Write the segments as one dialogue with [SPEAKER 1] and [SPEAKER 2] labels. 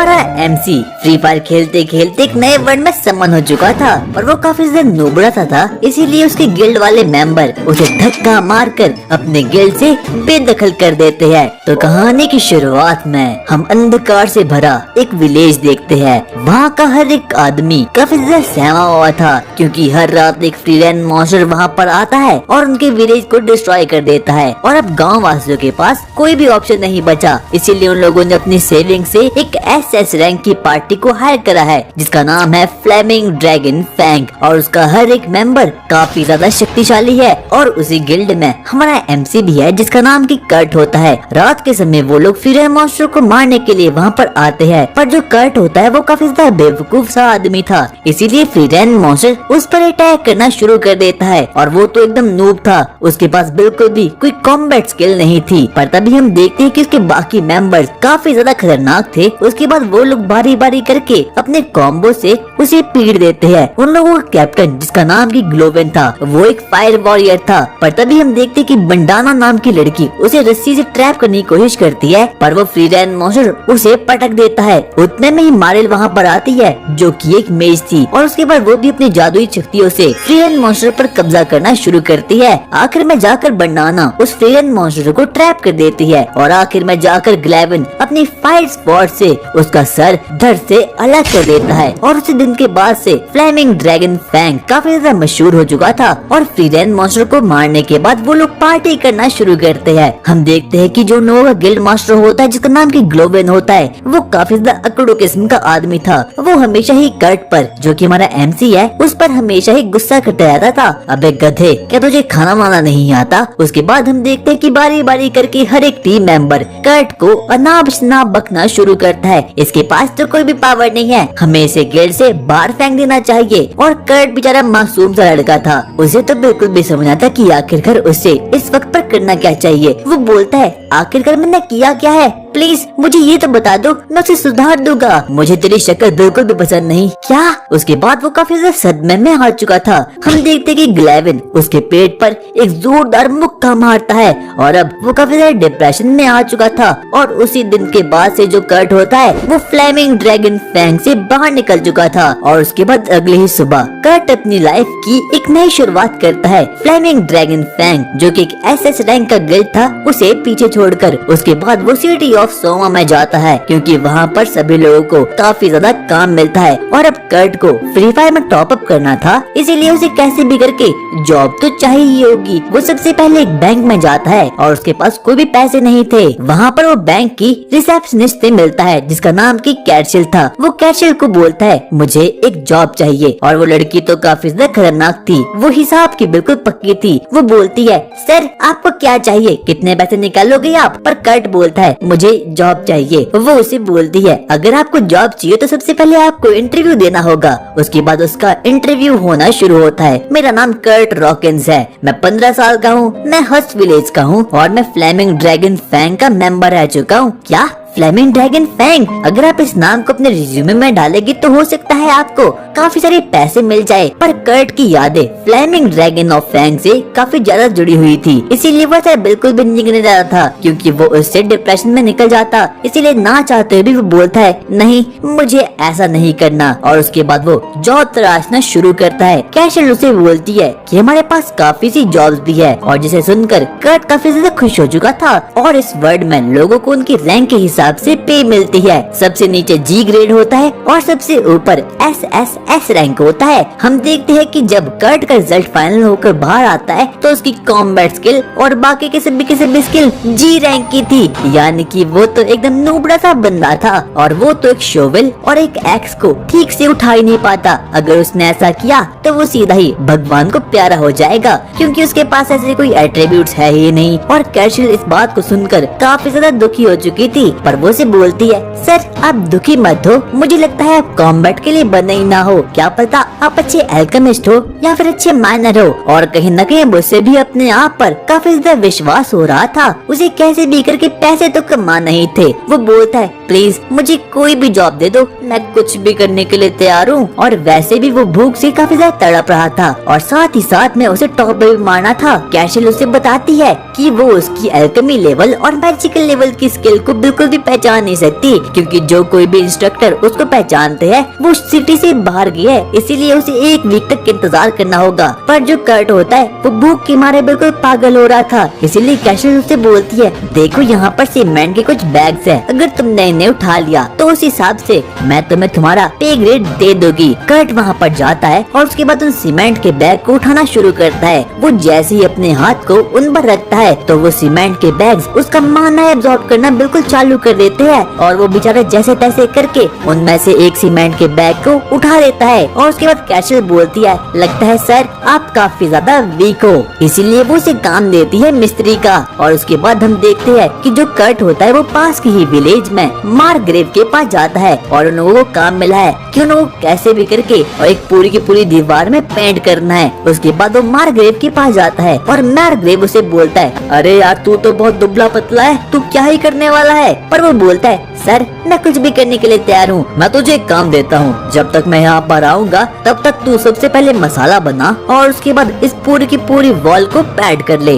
[SPEAKER 1] हमारा MC free fire खेलते खेलते एक नए वर्ल्ड में समन हो चुका था और वो काफी ज्यादा नूबड़ा सा था, इसीलिए उसके गिल्ड वाले मेंबर उसे धक्का मारकर अपने गिल्ड से बेदखल कर देते हैं। तो कहानी की शुरुआत में हम अंधकार से भरा एक विलेज देखते हैं। वहाँ का हर एक आदमी काफी ज्यादा सहमा हुआ था, क्योंकि हर रात एक फ्रीरेन मॉन्स्टर वहाँ पर आता है और उनके विलेज को डिस्ट्रॉय कर देता है। और अब गाँव वासियों के पास कोई भी ऑप्शन नहीं बचा, इसीलिए उन लोगों ने अपनी सेविंग से एक SS रैंक की पार्टी को हायर करा है जिसका नाम है फ्लेमिंग ड्रैगन फैंग, और उसका हर एक मेंबर काफी ज्यादा शक्तिशाली है। और उसी गिल्ड में हमारा MC भी है जिसका नाम की कर्ट होता है। रात के समय वो लोग फ्रीरेन मॉन्स्टर को मारने के लिए वहाँ पर आते हैं, पर जो कर्ट होता है वो काफी ज्यादा बेवकूफ सा आदमी था, इसीलिए फ्रीरेन मॉन्स्टर उस पर अटैक करना शुरू कर देता है। और वो तो एकदम नूब था, उसके पास बिल्कुल भी कोई कॉम्बैट स्किल नहीं थी। पर तभी हम देखते हैं कि उसके बाकी मेंबर्स काफी ज्यादा खतरनाक थे। उसके बाद वो लोग बारी बारी करके अपने कॉम्बो से उसे पीट देते हैं। उन लोगों का कैप्टन जिसका नाम की ग्लोवेन था, वो एक फायर वॉरियर था। पर तभी हम देखते हैं कि बंडाना नाम की लड़की उसे रस्सी से ट्रैप करने की कोशिश करती है, पर वो फ्रीरेन मॉन्स्टर उसे पटक देता है। उतने में ही मारिल वहाँ पर आती है जो कि एक मेज थी, और उसके बाद वो भी अपनी जादुई शक्तियों से फ्रीरेन मॉन्स्टर पर कब्जा करना शुरू करती है। आखिर में जाकर बंडाना उस फ्रीरेन मॉन्स्टर को ट्रैप कर देती है, और आखिर में जाकर ग्लेवन अपनी फायर स्पॉट से उसका सर धड़ से अलग कर देता है। और उसी दिन के बाद से फ्लेमिंग ड्रैगन फैंग काफी ज्यादा मशहूर हो चुका था। और फ्रीरेन मॉन्स्टर को मारने के बाद वो लोग पार्टी करना शुरू करते हैं। हम देखते हैं कि जो नोवा गिल्ड मास्टर होता है जिसका नाम की ग्लोवेन होता है, वो काफी ज्यादा अकड़ू किस्म का आदमी था। वो हमेशा ही कर्ट पर, जो कि हमारा MC है, उस पर हमेशा ही गुस्सा करते रहता था। अबे गधे, क्या तुझे खाना वाना नहीं आता? उसके बाद हम देखते हैं कि बारी बारी करके हर एक टीम मेंबर कर्ट को अनाप शनाप बकना शुरू करता है। इसके पास तो कोई भी पावर नहीं है, हमें इसे गिल्ड से बाहर फेंक देना चाहिए। और कर्ट बेचारा मासूम सा लड़का था, उसे तो बिल्कुल भी समझ आता कि आखिरकार उसे इस वक्त पर करना क्या चाहिए। वो बोलता है, आखिरकार मैंने किया क्या है? प्लीज मुझे ये तो बता दो, मैं उसे सुधार दूंगा। मुझे तेरी शक्ल बिल्कुल भी पसंद नहीं। क्या? उसके बाद वो काफी ज्यादा सदमे में आ चुका था। हम देखते कि ग्लेवन उसके पेट पर एक जोरदार मुक्का मारता है, और अब वो काफी ज्यादा डिप्रेशन में आ चुका था। और उसी दिन के बाद से जो कर्ट होता है वो फ्लेमिंग ड्रैगन फैंग से बाहर निकल चुका था। और उसके बाद अगले ही सुबह कर्ट अपनी लाइफ की एक नई शुरुआत करता है। फ्लेमिंग ड्रैगन फैंग, जो कि एक SS रैंक का गिल्ड था, उसे पीछे छोड़कर उसके बाद वो सिटी ऑफ सोमा में जाता है, क्योंकि वहाँ पर सभी लोगों को काफी ज्यादा काम मिलता है। और अब कर्ट को फ्री फायर में टॉप अप करना था, इसीलिए उसे कैसे भी करके जॉब तो चाहिए ही होगी। वो सबसे पहले एक बैंक में जाता है, और उसके पास कोई भी पैसे नहीं थे। वहाँ पर वो बैंक की रिसेप्शनिस्ट से मिलता है जिसका नाम की कैटशिल था। वो कैटशिल को बोलता है, मुझे एक जॉब चाहिए। और वो लड़की तो काफी ज्यादा खतरनाक थी, वो हिसाब की बिल्कुल पक्की थी। वो बोलती है, सर आपको क्या चाहिए, कितने पैसे निकालोगे आप? पर कर्ट बोलता है, मुझे जॉब चाहिए। वो उसे बोलती है, अगर आपको जॉब चाहिए तो सबसे पहले आपको इंटरव्यू देना होगा। उसके बाद उसका इंटरव्यू होना शुरू होता है। मेरा नाम कर्ट रॉकिंस है, मैं 15 साल का हूँ, मैं हस्ट विलेज का हूँ, और मैं फ्लेमिंग ड्रैगन फैंग का मेंबर रह चुका हूँ। क्या? Flaming dragon fang? अगर आप इस नाम को अपने रिज्यूमे में डालेगी तो हो सकता है आपको काफी सारे पैसे मिल जाए। पर कर्ट की यादें फ्लेमिंग ड्रैगन ऑफ फैंग से काफी ज्यादा जुड़ी हुई थी, इसीलिए वो ऐसा बिल्कुल भी नहीं करने जा रहा था, क्योंकि वो उससे डिप्रेशन में निकल जाता। इसीलिए ना चाहते हुए भी वो बोलता है, नहीं मुझे ऐसा नहीं करना। और उसके बाद वो जॉब तलाशना शुरू करता है। कैशल उसे बोलती है कि हमारे पास काफी सी जॉब्स भी है, और जिसे सुनकर कर्ट काफी ज्यादा खुश हो चुका था। और इस वर्ल्ड में लोगों को उनकी रैंक के हिसाब से पे मिलती है। सबसे नीचे G ग्रेड होता है और सबसे ऊपर SS रैंक होता है। हम देखते हैं कि जब कर्ट का रिजल्ट फाइनल होकर बाहर आता है तो उसकी कॉम्बैट स्किल और बाकी के सभी स्किल G रैंक की थी, यानी कि वो तो एकदम नूबड़ा सा बंदा था। और वो तो एक शोवेल और एक एक्स को ठीक से उठा ही नहीं पाता। अगर उसने ऐसा किया तो वो सीधा ही भगवान को प्यारा हो जाएगा, क्योंकि उसके पास ऐसे कोई एट्रीब्यूट्स है ही नहीं। और कैशल इस बात को सुनकर काफी ज्यादा दुखी हो चुकी थी, पर वो से बोलती है, सर आप दुखी मत हो, मुझे लगता है आप कॉम्बैट के लिए बने ही ना हो। क्या पता आप अच्छे एल्केमिस्ट हो या फिर अच्छे माइनर हो। और कहीं न कहीं मुझसे भी अपने आप पर काफी ज्यादा विश्वास हो रहा था। उसे कैसे भी करके पैसे तो कमाना ही थे। वो बोलता है, प्लीज मुझे कोई भी जॉब दे दो, मैं कुछ भी करने के लिए तैयार हूँ। और वैसे भी वो भूख से काफी ज्यादा तड़प रहा था, और साथ ही साथ में उसे टॉप भी मारना था। कैशल उसे बताती है कि वो उसकी एल्केमी लेवल और मैजिकल लेवल की स्किल को बिल्कुल भी पहचान नहीं सकती, क्योंकि जो कोई भी इंस्ट्रक्टर उसको पहचानते हैं वो सिटी से बाहर गया है, इसीलिए उसे 1 वीक तक इंतजार करना होगा। पर जो कर्ट होता है वो भूख के मारे बिल्कुल पागल हो रहा था, इसीलिए कैशल उससे बोलती है, देखो यहाँ पर सीमेंट के कुछ बैग्स है, अगर तुमने इन्हें उठा लिया तो उस हिसाब से मैं तुम्हें तुम्हारा पे ग्रेड दे दूंगी। कर्ट वहाँ पर जाता है और उसके बाद उन सीमेंट के बैग को उठाना शुरू करता है। वो जैसे ही अपने हाथ को उन पर रखता है तो वो सीमेंट के बैग्स उसका माना एब्जॉर्ब करना बिल्कुल चालू कर देते हैं और वो बेचारा जैसे तैसे करके उनमें से एक सीमेंट के बैग को उठा लेता है। और उसके बाद कैशल बोलती है, लगता है सर आप काफी ज्यादा वीक हो, इसीलिए वो उसे काम देती है मिस्त्री का। और उसके बाद हम देखते हैं कि जो कर्ट होता है वो पास के ही विलेज में मार्ग्रेव के पास जाता है और उन लोगों को काम मिला है कि उन लोगों को कैसे भी करके और एक पूरी की पूरी दीवार में पेंट करना है। उसके बाद वो मार्ग्रेव के पास जाता है और मार्ग्रेव उसे बोलता है, अरे यार तू तो बहुत दुबला पतला है, तू क्या ही करने वाला है। पर वो बोलता है, सर मैं कुछ भी करने के लिए तैयार हूँ, मैं तुझे एक काम देता हूँ, जब तक मैं यहाँ पर आऊँगा तब तक तू सबसे पहले मसाला बना और उसके बाद इस पूरी की पूरी वॉल को पैड कर ले।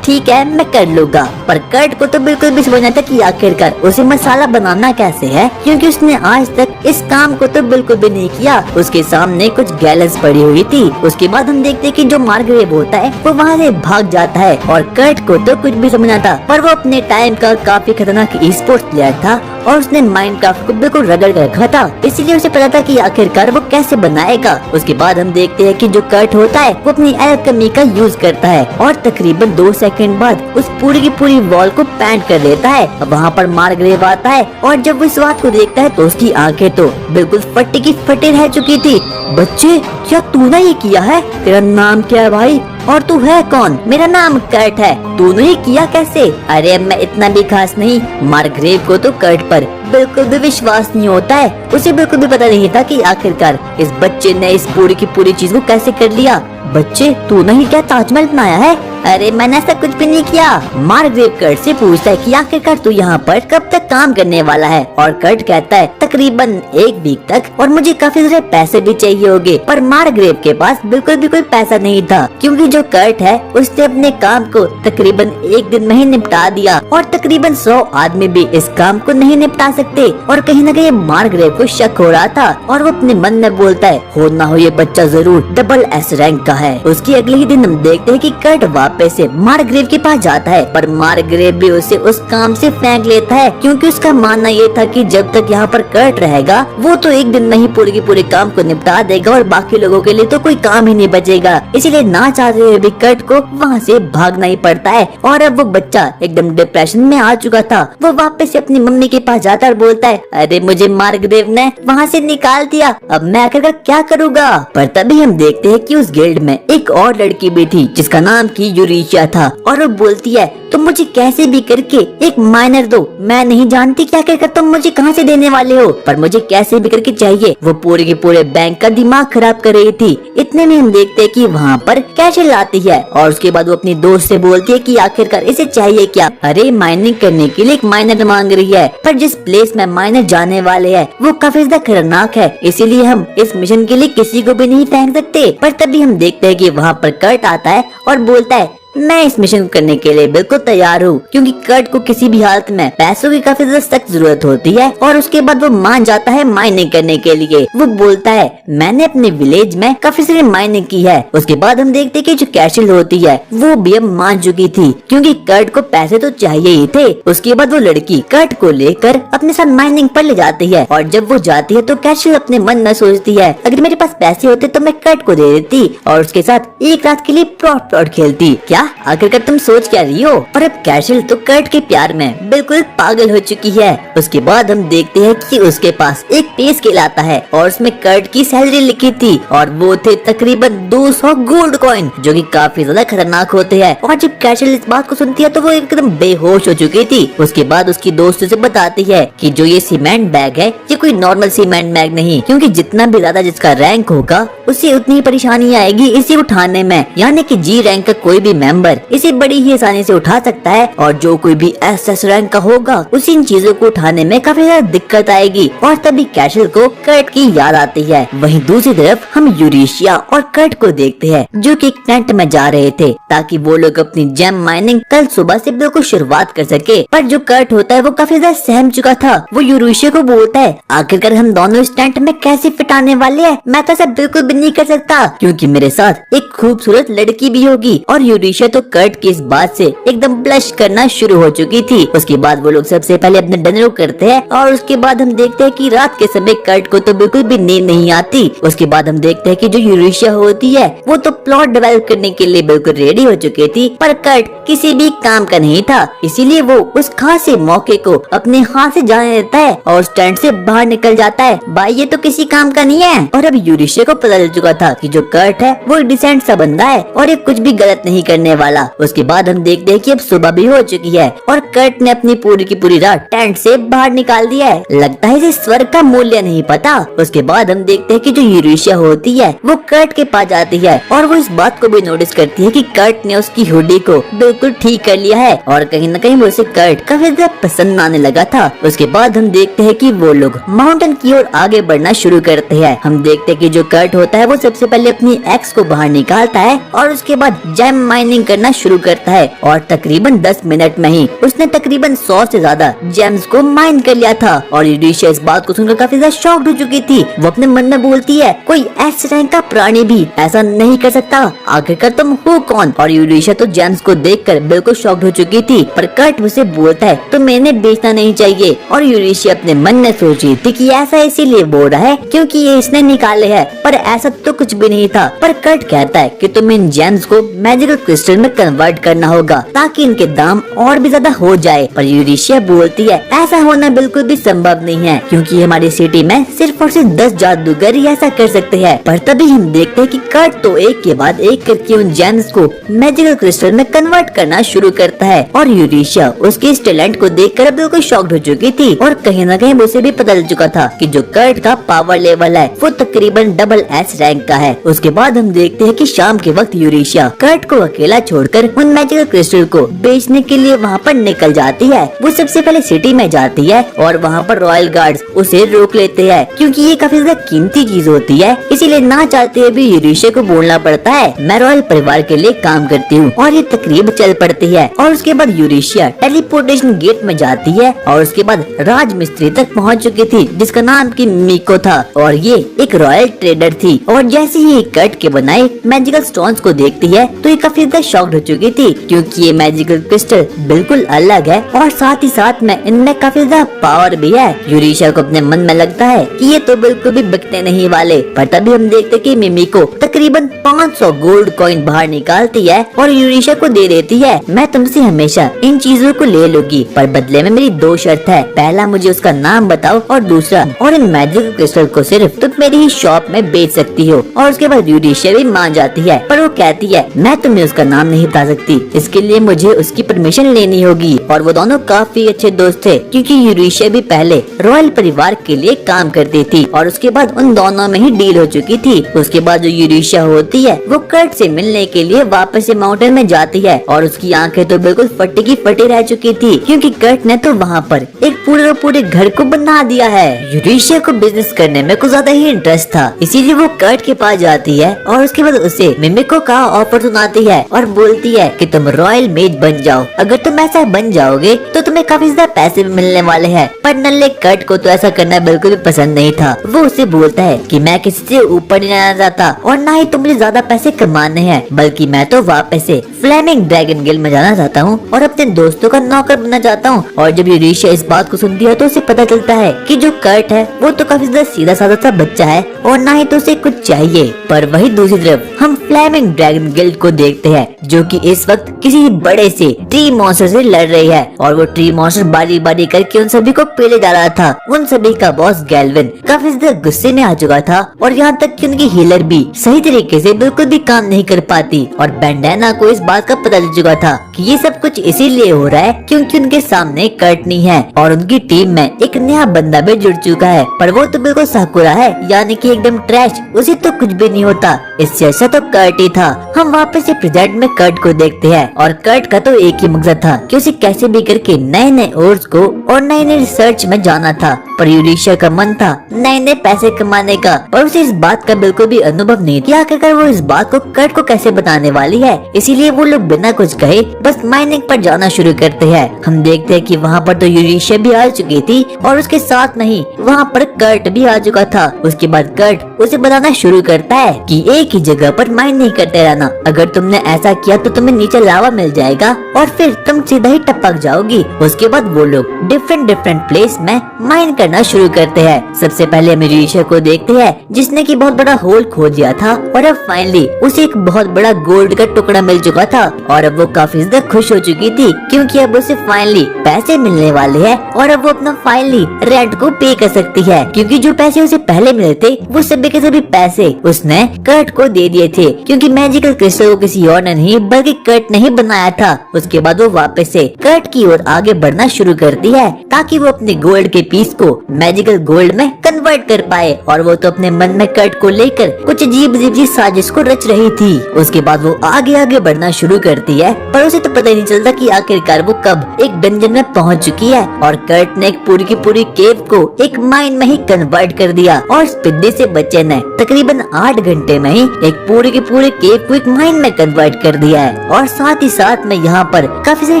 [SPEAKER 1] ठीक है मैं कर लूँगा। पर कर्ट को तो बिल्कुल भी समझ नहीं था कि आखिरकार उसे मसाला बनाना कैसे है, क्योंकि उसने आज तक इस काम को तो बिल्कुल भी नहीं किया। उसके सामने कुछ गैलन्स पड़ी हुई थी। उसके बाद हम देखते हैं कि जो मार्ग्रेव होता है वो वहाँ से भाग जाता है और कर्ट को तो कुछ भी समझना था, पर वो अपने टाइम का काफी खतरनाक ई-स्पोर्ट्स प्लेयर था और उसने माइनक्राफ्ट को बिल्कुल रगड़ कर रखा था, इसीलिए उसे पता था कि आखिरकार वो कैसे बनाएगा। उसके बाद हम देखते हैं कि जो कर्ट होता है वो अपनी एल्केमी का यूज करता है और तकरीबन 2 सेकंड बाद उस पूरी की पूरी वॉल को पेंट कर देता है। वहाँ पर मार्ग्रेव आता है और जब वो इस बात को देखता है तो उसकी आंखें तो बिल्कुल फटी की फटी रह चुकी थी। बच्चे क्या तूने ये किया है? तेरा नाम क्या है भाई और तू है कौन? मेरा नाम कर्ट है। तूने ये किया कैसे? अरे मैं इतना भी खास नहीं। मार्ग्रेव को तो कर्ट पर बिल्कुल भी विश्वास नहीं होता है। उसे बिल्कुल भी पता नहीं था कि आखिरकार इस बच्चे ने इस पूरी की पूरी चीज को कैसे कर लिया। बच्चे तूने ही क्या ताजमहल बनाया है? अरे मैंने ऐसा कुछ भी नहीं किया। मार्ग्रेव कर्ट से पूछता है कि आखिरकार तू यहाँ पर कब तक काम करने वाला है? और कर्ट कहता है तकरीबन 1 वीक तक और मुझे काफी सारे पैसे भी चाहिए होंगे। पर मार्ग्रेव के पास बिल्कुल भी कोई पैसा नहीं था, क्योंकि जो कर्ट है उसने अपने काम को तकरीबन 1 दिन में ही निपटा दिया और तकरीबन 100 आदमी भी इस काम को नहीं निपटा सकते। और कहीं न कहीं मार्ग्रेव को शक हो रहा था और वो अपने मन में बोलता है, हो ना हो ये बच्चा जरूर डबल एस रैंक का है। उसके अगले ही दिन हम देखते हैं कि कर्ट वापस से मार्ग्रेव के पास जाता है, पर मार्ग्रेव भी उसे उस काम से फेंक लेता है, क्योंकि उसका मानना ये था कि जब तक यहाँ पर कर्ट रहेगा वो तो 1 दिन में ही पूरे के पूरे काम को निपटा देगा और बाकी लोगों के लिए तो कोई काम ही नहीं बचेगा। इसीलिए ना चाहते हुए भी कर्ट को वहाँ से भागना ही पड़ता है। और अब वो बच्चा एकदम डिप्रेशन में आ चुका था। वो वापस से अपनी मम्मी के पास जाता और बोलता है, अरे मुझे मार्ग्रेव ने वहाँ से निकाल दिया, अब मैं आखिरकार क्या करूँगा। पर तभी हम देखते हैं कि उस गिल्ड में एक और लड़की भी थी जिसका नाम की यूरिशिया था और वो बोलती है, तुम मुझे कैसे भी करके एक माइनर दो। मैं नहीं जानती क्या कर तुम मुझे कहाँ से देने वाले हो, पर मुझे कैसे भी करके चाहिए। वो पूरे के पूरे बैंक का दिमाग खराब कर रही थी। इतने में हम देखते हैं कि वहाँ पर कैशल आती है और उसके बाद वो अपनी दोस्त से बोलती है कि आखिरकार इसे चाहिए क्या। अरे माइनिंग करने के लिए एक माइनर मांग रही है, पर जिस प्लेस में माइनर जाने वाले है वो काफी ज्यादा खतरनाक है, इसीलिए हम इस मिशन के लिए किसी को भी नहीं फेंक सकते। पर तभी हम देखते हैं कि वहाँ पर कर्ट आता है और बोलता है, मैं इस मिशन करने के लिए बिल्कुल तैयार हूँ, क्योंकि कर्ट को किसी भी हालत में पैसों की काफी ज्यादा सख्त जरूरत होती है। और उसके बाद वो मान जाता है माइनिंग करने के लिए। वो बोलता है, मैंने अपने विलेज में काफी सारी माइनिंग की है। उसके बाद हम देखते हैं कि जो कैशल होती है वो भी अब मान चुकी थी, क्योंकि कर्ट को पैसे तो चाहिए ही थे। उसके बाद वो लड़की कर्ट को लेकर अपने साथ माइनिंग पर ले जाती है और जब वो जाती है तो कैशल अपने मन में सोचती है, अगर मेरे पास पैसे होते तो मैं कर्ट को दे देती और उसके साथ एक रात के लिए प्लॉट खेलती। क्या आखिरकार तुम सोच क्या रही हो? पर अब कैशल तो कर्ट के प्यार में बिल्कुल पागल हो चुकी है। उसके बाद हम देखते हैं कि उसके पास एक पे स्केल आता है और उसमें कर्ट की सैलरी लिखी थी और वो थे तकरीबन 200 गोल्ड कॉइन, जो कि काफी ज्यादा खतरनाक होते हैं। और जब कैशल इस बात को सुनती है तो वो एकदम बेहोश हो चुकी थी। उसके बाद उसकी दोस्त उसे बताती है कि जो ये सीमेंट बैग है ये कोई नॉर्मल सीमेंट बैग नहीं, क्योंकि जितना भी ज्यादा जिसका रैंक होगा उसे उतनी परेशानी आएगी इसे उठाने में। यानी कि जी रैंक का कोई भी मेंबर इसे बड़ी ही आसानी से उठा सकता है और जो कोई भी एसएस रैंक का होगा उसी इन चीजों को उठाने में काफी ज्यादा दिक्कत आएगी। और तभी कैशल को कर्ट की याद आती है। वहीं दूसरी तरफ हम यूरेशिया और कर्ट को देखते हैं जो कि एक टेंट में जा रहे थे ताकि वो लोग अपनी जेम माइनिंग कल सुबह से बिल्कुल शुरुआत कर सके। पर जो कर्ट होता है वो काफी ज्यादा सहम चुका था। वो यूरेशिया को बोलता है, आखिरकार हम दोनों इस टेंट में कैसे फिट आने वाले हैं? मैं तो ऐसा बिल्कुल भी नहीं कर सकता क्योंकि मेरे साथ एक खूबसूरत लड़की भी होगी। और यूरेशिया तो कर्ट की इस बात से एकदम ब्लश करना शुरू हो चुकी थी। उसके बाद वो लोग सबसे पहले अपने डिनर करते हैं और उसके बाद हम देखते हैं कि रात के समय कर्ट को तो बिल्कुल भी नींद नहीं आती। उसके बाद हम देखते हैं कि जो यूरेशिया होती है वो तो प्लॉट डेवलप करने के लिए बिल्कुल रेडी हो चुकी थी, पर कर्ट किसी भी काम का नहीं था। इसीलिए वो उस खासे मौके को अपने हाथ से जाने देता है और स्टैंड से बाहर निकल जाता है। भाई ये तो किसी काम का नहीं है। और अब यूरेशिया को पता चल चुका था कि जो कर्ट है वो डिसेंट सा बंदा है और ये कुछ भी गलत नहीं करने वाला। उसके बाद हम देखते हैं कि अब सुबह भी हो चुकी है और कर्ट ने अपनी पूरी की पूरी रात टेंट से बाहर निकाल दिया है। लगता है इसे स्वर्ग का मूल्य नहीं पता। उसके बाद हम देखते हैं कि जो यूरेशिया होती है वो कर्ट के पास जाती है और वो इस बात को भी नोटिस करती है कि कर्ट ने उसकी हुडी को बिल्कुल ठीक कर लिया है और कहीं न कहीं वो उसे कर्ट काफी ज्यादा पसंद आने लगा था। उसके बाद हम देखते हैं कि वो लोग माउंटेन की ओर आगे बढ़ना शुरू करते हैं। हम देखते हैं कि जो कर्ट होता है वो सबसे पहले अपनी एक्स को बाहर निकालता है और उसके बाद जेम माइनिंग करना शुरू करता है और तकरीबन 10 मिनट में ही उसने तकरीबन 100 से ज्यादा जेम्स को माइन कर लिया था। और यूरेशिया इस बात को सुनकर काफी ज्यादा शॉक्ड हो चुकी थी। वो अपने मन में बोलती है, कोई एस रैंक का प्राणी भी ऐसा नहीं कर सकता, आखिरकार तुम हो कौन? और यूरेशिया तो जेम्स को देखकर बिल्कुल शॉक्ड हो चुकी थी। पर कर्ट उसे बोलता है तो मैंने बेचना नहीं चाहिए। और यूरेशिया अपने मन में सोच रही थी कि ऐसा इसीलिए बोल रहा है क्योंकि ये इसने निकाले हैं, पर ऐसा तो कुछ भी नहीं था। पर कर्ट कहता है कि तुम इन जेम्स को मैजिकल क्रिस्टल में कन्वर्ट करना होगा ताकि इनके दाम और भी ज्यादा हो जाए। पर यूरेशिया बोलती है ऐसा होना बिल्कुल भी संभव नहीं है क्योंकि हमारी सिटी में सिर्फ और सिर्फ 10 जादूगर ही ऐसा कर सकते हैं। पर तभी हम देखते हैं कि कर्ट तो एक के बाद एक करके उन जेम्स को मैजिकल क्रिस्टल में कन्वर्ट करना शुरू करता है। और यूरेशिया उसके इस टैलेंट को देखकर बिल्कुल शॉक्ड हो चुकी थी और कहीं न कहीं उसे भी पता चल चुका था कि जो कर्ट का पावर लेवल है वो तकरीबन डबल एस रैंक का है। उसके बाद हम देखते हैं कि शाम के वक्त यूरेशिया कर्ट को अकेला छोड़कर उन मैजिकल क्रिस्टल को बेचने के लिए वहाँ पर निकल जाती है। वो सबसे पहले सिटी में जाती है और वहाँ पर रॉयल गार्ड्स उसे रोक लेते हैं क्योंकि ये काफी ज्यादा कीमती चीज होती है। इसीलिए ना चाहते हुए भी यूरेशिया को बोलना पड़ता है, मैं रॉयल परिवार के लिए काम करती हूँ। और ये तकरीब चल पड़ती है और उसके बाद यूरेशिया टेलीपोर्टेशन गेट में जाती है और उसके बाद राज मिस्त्री तक पहुँच चुकी थी जिसका नाम की मीको था और ये एक रॉयल ट्रेडर थी। और जैसे ही कर्ट के बनाए मैजिकल स्टोन्स को देखती है तो ये काफी ज्यादा शॉक्ड हो चुकी थी क्योंकि ये मैजिकल क्रिस्टल बिल्कुल अलग है और साथ ही साथ में इनमें काफी ज्यादा पावर भी है। यूरेशिया को अपने मन में लगता है कि ये तो बिल्कुल भी बिकने नहीं वाले। पर तभी हम देखते कि मिमिको तकरीबन 500 गोल्ड कॉइन बाहर निकालती है और यूरेशिया को दे देती है, मैं तुमसे हमेशा इन चीजों को ले लूंगी पर बदले में मेरी 2 शर्त है, पहला मुझे उसका नाम बताओ और दूसरा और इन मैजिकल क्रिस्टल को सिर्फ तुम मेरी ही शॉप में बेच सकती हो। और उसके बाद यूरेशिया भी मान जाती है पर वो कहती है मैं तुम्हें उसका नाम नहीं बता सकती, इसके लिए मुझे उसकी परमिशन लेनी होगी। और वो दोनों काफी अच्छे दोस्त थे क्योंकि यूरेशिया भी पहले रॉयल परिवार के लिए काम करती थी और उसके बाद उन दोनों में ही डील हो चुकी थी। उसके बाद जो यूरेशिया होती है वो कर्ट से मिलने के लिए वापस से माउंटेन में जाती है और उसकी आंखें तो बिल्कुल फटी की फटी रह चुकी थी क्योंकि कर्ट ने तो वहाँ पर एक पूरे घर को बना दिया है। यूरेशिया को बिजनेस करने में कुछ ज्यादा ही इंटरेस्ट था इसीलिए वो कर्ट के पास जाती है और उसके बाद उसे मिमिको का ऑफर सुनाती है और बोलती है कि तुम रॉयल मेज बन जाओ, अगर तुम ऐसा बन जाओगे तो तुम्हें काफी ज्यादा पैसे भी मिलने वाले हैं। पर नल्ले कर्ट को तो ऐसा करना बिल्कुल भी पसंद नहीं था। वो उसे बोलता है कि मैं किसी से ऊपर नहीं आना चाहता और ना ही तुम मुझे ज्यादा पैसे कमाने हैं, बल्कि मैं तो वापस से फ्लेमिंग ड्रैगन गिल्ड में जाना चाहता हूँ और अपने दोस्तों का नौकर बनना चाहता हूँ। और जब यूरेशिया इस बात को सुनती है तो उसे पता चलता है कि जो कर्ट है वो तो काफी ज्यादा सीधा साधा सा बच्चा है और ना ही तो उसे कुछ चाहिए। पर वही दूसरी तरफ हम फ्लेमिंग ड्रैगन गिल्ड को देखते हैं जो कि इस वक्त किसी बड़े से ट्री मॉन्स्टर से लड़ रही है और वो ट्री मॉन्स्टर बारी बारी करके उन सभी को पेले जा रहा था। उन सभी का बॉस गैल्विन काफी ज्यादा गुस्से में आ चुका था और यहाँ तक कि उनकी हीलर भी सही तरीके से बिल्कुल भी काम नहीं कर पाती। और बैंडाना को इस बात का पता चल चुका था कि ये सब कुछ इसीलिए हो रहा है क्योंकि उनके सामने कर्ट नहीं है और उनकी टीम में एक नया बंदा भी जुड़ चुका है पर वो तो बिल्कुल साकुरा है, यानी कि एकदम ट्रैश, उसे तो कुछ भी नहीं होता। इससे अच्छा तो कर्ट ही था। हम वापस से प्रेजेंट में कर्ट को देखते हैं और कर्ट का तो एक ही मकसद था कि उसे कैसे भी करके नए नए ओर्स को और नए नए रिसर्च में जाना था। पर यूरेशिया का मन था नए नए पैसे कमाने का, पर उसे इस बात का बिल्कुल भी अनुभव नहीं था आखिरकार वो इस बात को कर्ट को कैसे बताने वाली है। इसीलिए वो लोग बिना कुछ कहे बस माइनिंग पर जाना शुरू करते हैं। हम देखते हैं कि वहाँ पर तो यूरेशिया भी आ चुकी थी और उसके साथ नहीं वहाँ पर कर्ट भी आ चुका था। उसके बाद कर्ट उसे बताना शुरू करता है कि एक ही जगह पर माइन नहीं करते रहना, अगर तुमने ऐसा किया तो तुम्हें नीचे लावा मिल जाएगा और फिर तुम सीधा ही टपक जाओगी। उसके बाद वो लोग डिफरेंट प्लेस में माइन करना शुरू करते हैं। सबसे पहले हम यूरेशिया को देखते हैं जिसने की बहुत बड़ा होल खोद दिया था और अब फाइनली उसे एक बहुत बड़ा गोल्ड का टुकड़ा मिल चुका था और अब वो काफी ज्यादा खुश हो चुकी थी क्योंकि अब उसे फाइनली पैसे मिलने वाले हैं और अब वो अपना फाइनली रेंट को पे कर सकती है, क्योंकि जो पैसे उसे पहले मिले थे वो सभी के सभी पैसे उसने कर्ट को दे दिए थे, क्योंकि मैजिकल क्रिस्टल को किसी और ने नहीं बल्कि कर्ट ने ही बनाया था। उसके बाद वो वापस से कर्ट की ओर आगे बढ़ना शुरू करती है ताकि वो अपने गोल्ड के पीस को मैजिकल गोल्ड में कन्वर्ट कर पाए और वो तो अपने मन में कर्ट को लेकर कुछ अजीब सी साजिश को रच रही थी। उसके बाद वो आगे बढ़ना शुरू करती है पर उसे तो पता ही नहीं चलता कि आखिरकार वो कब एक डंजन में पहुंच चुकी है और कर्ट ने एक पूरी की पूरी केव को एक माइन में ही कन्वर्ट कर दिया और स्पिद्दी से बच्चे ने तकरीबन 8 घंटे में ही एक पूरी की पूरी केव को एक माइन में कन्वर्ट कर दिया है। और साथ ही साथ में यहाँ पर काफी सारी